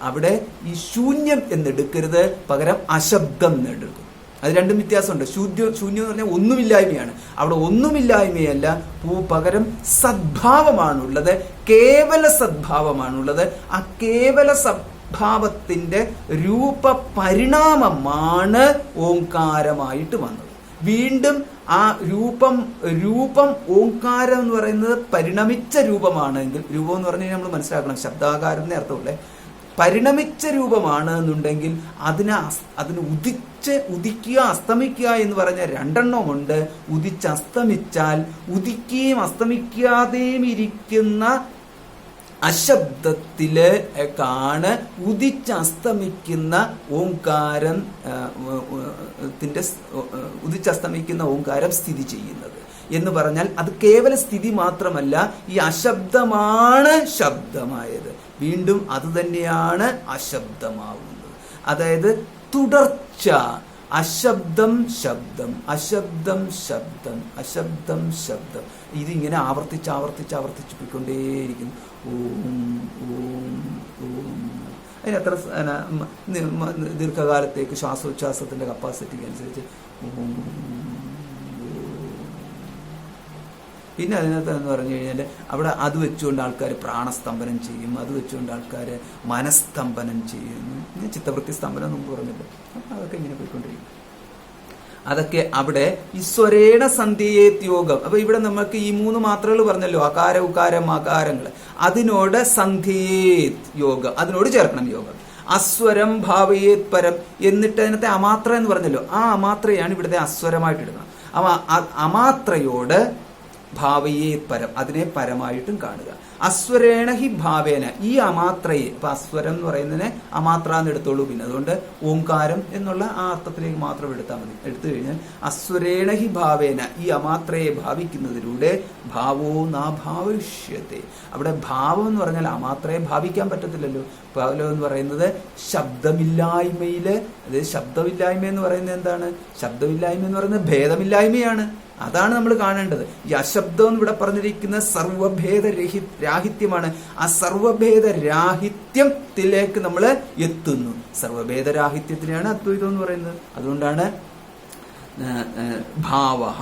അവിടെ ഈ ശൂന്യം എന്നെടുക്കരുത്, പകരം അശബ്ദം എന്നെടുക്കും. അത് രണ്ടും വ്യത്യാസമുണ്ട്. ശൂന്യം എന്ന് പറഞ്ഞാൽ ഒന്നുമില്ലായ്മയാണ്. അവിടെ ഒന്നുമില്ലായ്മയല്ല, പകരം സദ്ഭാവമാണുള്ളത്, കേവല സദ്ഭാവമാണുള്ളത്. ആ കേവല സദ്ഭാവത്തിന്റെ രൂപപരിണാമമാണ് ഓംകാരമായിട്ട് വന്നത്. വീണ്ടും ആ രൂപം ഓംകാരം എന്ന് പറയുന്നത് പരിണമിച്ച രൂപമാണെങ്കിൽ, രൂപം എന്ന് പറഞ്ഞു കഴിഞ്ഞാൽ നമ്മൾ മനസ്സിലാക്കണം, ശബ്ദാകാരം അർത്ഥമുള്ളേ. പരിണമിച്ച രൂപമാണ് എന്നുണ്ടെങ്കിൽ അതിന് ഉദിക്കുക അസ്തമിക്കുക എന്ന് പറഞ്ഞ രണ്ടെണ്ണമുണ്ട്. ഉദിച്ചസ്തമിച്ചാൽ ഉദിക്കുകയും അസ്തമിക്കാതെയും ഇരിക്കുന്ന അശബ്ദത്തില് കാണ് ഉദിച്ചസ്തമിക്കുന്ന ഓംകാരം ഉദിച്ചസ്തമിക്കുന്ന ഓംകാരം സ്ഥിതി ചെയ്യുന്നത് എന്ന് പറഞ്ഞാൽ അത് കേവല സ്ഥിതി മാത്രമല്ല, ഈ അശബ്ദമാണ് ശബ്ദമായത്. വീണ്ടും അത് തന്നെയാണ് അശബ്ദമാവുന്നത്. അതായത് തുടർച്ച, അശബ്ദം ശബ്ദം, അശബ്ദം ശബ്ദം, അശബ്ദം ശബ്ദം. ഇതിങ്ങനെ ആവർത്തിച്ച് പോയിക്കൊണ്ടേയിരിക്കുന്നു. ഓം ഓം ഓം. അതിനത്ര ദീർഘകാലത്തേക്ക് ശ്വാസോച്ഛ്വാസത്തിന്റെ കപ്പാസിറ്റിക്ക് അനുസരിച്ച് ഓം. പിന്നെ അതിനകത്ത് എന്ന് പറഞ്ഞു കഴിഞ്ഞാൽ അവിടെ അത് വെച്ചുകൊണ്ട് ആൾക്കാർ പ്രാണസ്തംഭനം ചെയ്യും, അത് വെച്ചുകൊണ്ട് ആൾക്കാർ മനസ്തംഭനം ചെയ്യുന്നു. ചിത്തവൃത്തി സ്തംഭനം മുമ്പ് പറഞ്ഞല്ലോ. അപ്പം അതൊക്കെ ഇങ്ങനെ പോയിക്കൊണ്ടിരിക്കും. അതൊക്കെ അവിടെ ഈ സ്വരേണ സന്ധിയേത് യോഗം. അപ്പൊ ഇവിടെ നമുക്ക് ഈ 3 മാത്രകൾ പറഞ്ഞല്ലോ, അകാര ഉകാരം അകാരങ്ങൾ. അതിനോട് സന്ധിയേത് യോഗം, അതിനോട് ചേർക്കണം യോഗം. അസ്വരം ഭാവയേത് പരം. എന്നിട്ട് അതിനകത്തെ അമാത്ര എന്ന് പറഞ്ഞല്ലോ, ആ അമാത്രയാണ് ഇവിടുത്തെ അസ്വരമായിട്ട് ഇടുന്നത്. അമാത്രയോട് ഭാവയേത് പരം, അതിനെ പരമായിട്ടും കാണുക. അസ്വരേണ ഹി ഭാവേന, ഈ അമാത്രയെ, ഇപ്പൊ അസ്വരം എന്ന് പറയുന്നതിനെ അമാത്ര എന്ന് എടുത്തോളൂ. പിന്നെ അതുകൊണ്ട് ഓംകാരം എന്നുള്ള ആ അർത്ഥത്തിലേക്ക് മാത്രം എടുത്താൽ മതി. എടുത്തു കഴിഞ്ഞാൽ അസ്വരേണ ഹി ഭാവേന, ഈ അമാത്രയെ ഭാവിക്കുന്നതിലൂടെ ഭാവോ നാഭാവിഷ്യത്തെ. അവിടെ ഭാവം എന്ന് പറഞ്ഞാൽ അമാത്രയെ ഭാവിക്കാൻ പറ്റത്തില്ലല്ലോ. ഭാവം എന്ന് പറയുന്നത് ശബ്ദമില്ലായ്മയില്, അതായത് ശബ്ദമില്ലായ്മ എന്ന് പറയുന്നത് എന്താണ്? ശബ്ദമില്ലായ്മ എന്ന് പറയുന്നത് ഭേദമില്ലായ്മയാണ്. അതാണ് നമ്മൾ കാണേണ്ടത്. ഈ അശബ്ദം എന്ന് ഇവിടെ പറഞ്ഞിരിക്കുന്ന സർവഭേദ രാഹിത്യമാണ്. ആ സർവഭേദ രാഹിത്യത്തിലേക്ക് നമ്മൾ എത്തുന്നു. സർവഭേദ രാഹിത്യത്തിനെയാണ് അദ്വൈതം എന്ന് പറയുന്നത്. അതുകൊണ്ടാണ് ഭാവഃ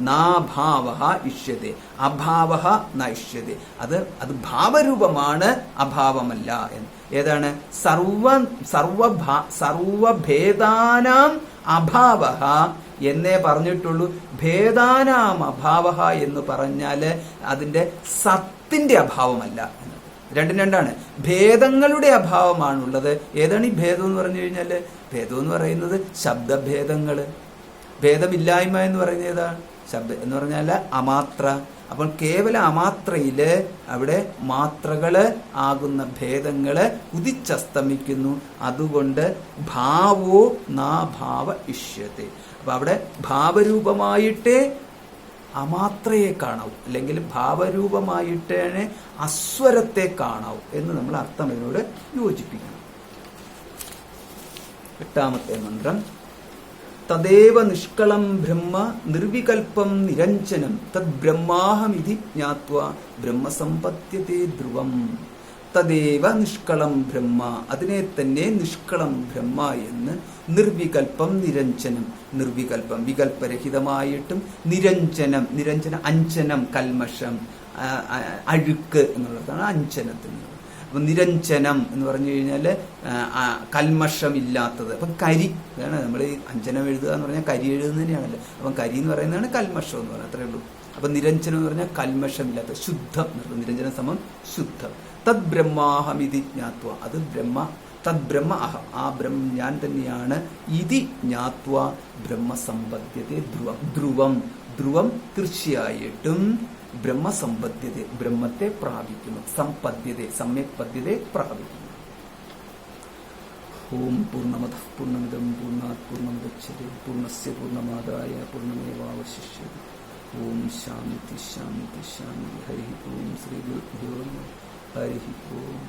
നാഭാവഃ ഇഷ്യത്തെ, അഭാവഃ നൈഷ്യത്തെ. അത് ഭാവരൂപമാണ്, അഭാവമല്ല എന്ന്. ഏതാണ്? സർവഭേദാനാം അഭാവഃ എന്നേ പറഞ്ഞിട്ടുള്ളൂ. ഭേദാനാം അഭാവഃ എന്ന് പറഞ്ഞാല് അതിന്റെ സത്തിന്റെ അഭാവമല്ല. രണ്ടും രണ്ടാണ്. ഭേദങ്ങളുടെ അഭാവമാണുള്ളത്. ഏതാണ് ഈ ഭേദം എന്ന് പറഞ്ഞു കഴിഞ്ഞാല്? ഭേദം എന്ന് പറയുന്നത് ശബ്ദഭേദങ്ങള്. ഭേദമില്ലായ്മ എന്ന് പറയുന്നത് ഏതാണ്? ശബ്ദം എന്ന് പറഞ്ഞാല് അമാത്ര. അപ്പോൾ കേവല അമാത്രയില് അവിടെ മാത്രകള് ആകുന്ന ഭേദങ്ങള് ഉദിച്ചസ്തമിക്കുന്നു. അതുകൊണ്ട് ഭാവോ നാഭാവ ഇഷ്യത്തെ. അപ്പൊ അവിടെ ഭാവരൂപമായിട്ടേ അമാത്രയെ കാണാവൂ, അല്ലെങ്കിൽ ഭാവരൂപമായിട്ടേ അസ്വരത്തെ കാണാവൂ എന്ന് നമ്മൾ അർത്ഥം ഇതിനോട് യോജിപ്പിക്കണം. 8ാമത്തെ മന്ത്രം. തദേവ നിഷ്കളം ബ്രഹ്മ നിർവികൽപ്പം നിരഞ്ജനം തദ് ബ്രഹ്മാഹമിതി ജ്ഞാത്വാ ബ്രഹ്മസമ്പദ്യത്തെ ധ്രുവം. തദേവ നിഷ്കളം ബ്രഹ്മ, അതിനെ തന്നെ നിഷ്കളം ബ്രഹ്മ എന്ന്. നിർവികൽപ്പം നിരഞ്ജനം, നിർവികൽപ്പം വികൽപ്പരഹിതമായിട്ടും. നിരഞ്ജനം, അഞ്ജനം കൽമഷം, അഴുക്ക് എന്നുള്ളതാണ് അഞ്ജനത്തിന്. അപ്പൊ നിരഞ്ജനം എന്ന് പറഞ്ഞു കഴിഞ്ഞാൽ കൽമഷമില്ലാത്തത്. അപ്പം കരി, അതാണ് നമ്മൾ ഈ അഞ്ജനം എഴുതുക എന്ന് പറഞ്ഞാൽ കരി എഴുതുന്നത് തന്നെയാണല്ലോ. അപ്പം കരി എന്ന് പറയുന്നതാണ് കൽമഷം എന്ന് പറയുന്നത്, അത്രേ ഉള്ളൂ. അപ്പൊ നിരഞ്ജനം എന്ന് പറഞ്ഞാൽ കൽമഷമില്ലാത്ത, ശുദ്ധം. നിരഞ്ജനം സമം ശുദ്ധം. തദ് ബ്രഹ്മാഹമിതി ജ്ഞാത്വ, അത് ബ്രഹ്മ. തദ് ബ്രഹ്മ അഹം, ആ ബ്രഹ്മ ഞാൻ തന്നെയാണ്. ഇതി ജ്ഞാത്വ ബ്രഹ്മസമ്പദ്യത്തെ ധ്രുവം. ധ്രുവം, ധ്രുവം തീർച്ചയായിട്ടും ബ്രഹ്മസമ്പദ്യത, ബ്രഹ്മത്തെ പ്രാപിക്കുന്നു. സമ്പദ്യത, സമ്യക് പദ്യത്തെ പ്രാപിക്കുന്നു. ഓം പൂർണ്ണമതഃ പൂർണ്ണമിദം പൂർണ്ണാത് പൂർണ്ണമുദച്യത്തെ मुच्यते पूर्णस्य पूर्णमादाय पूर्णमेवावशिष्यते ओम शांति शांति शांति हरि ओम श्री गुरुभ्यो नमः हरि ओम।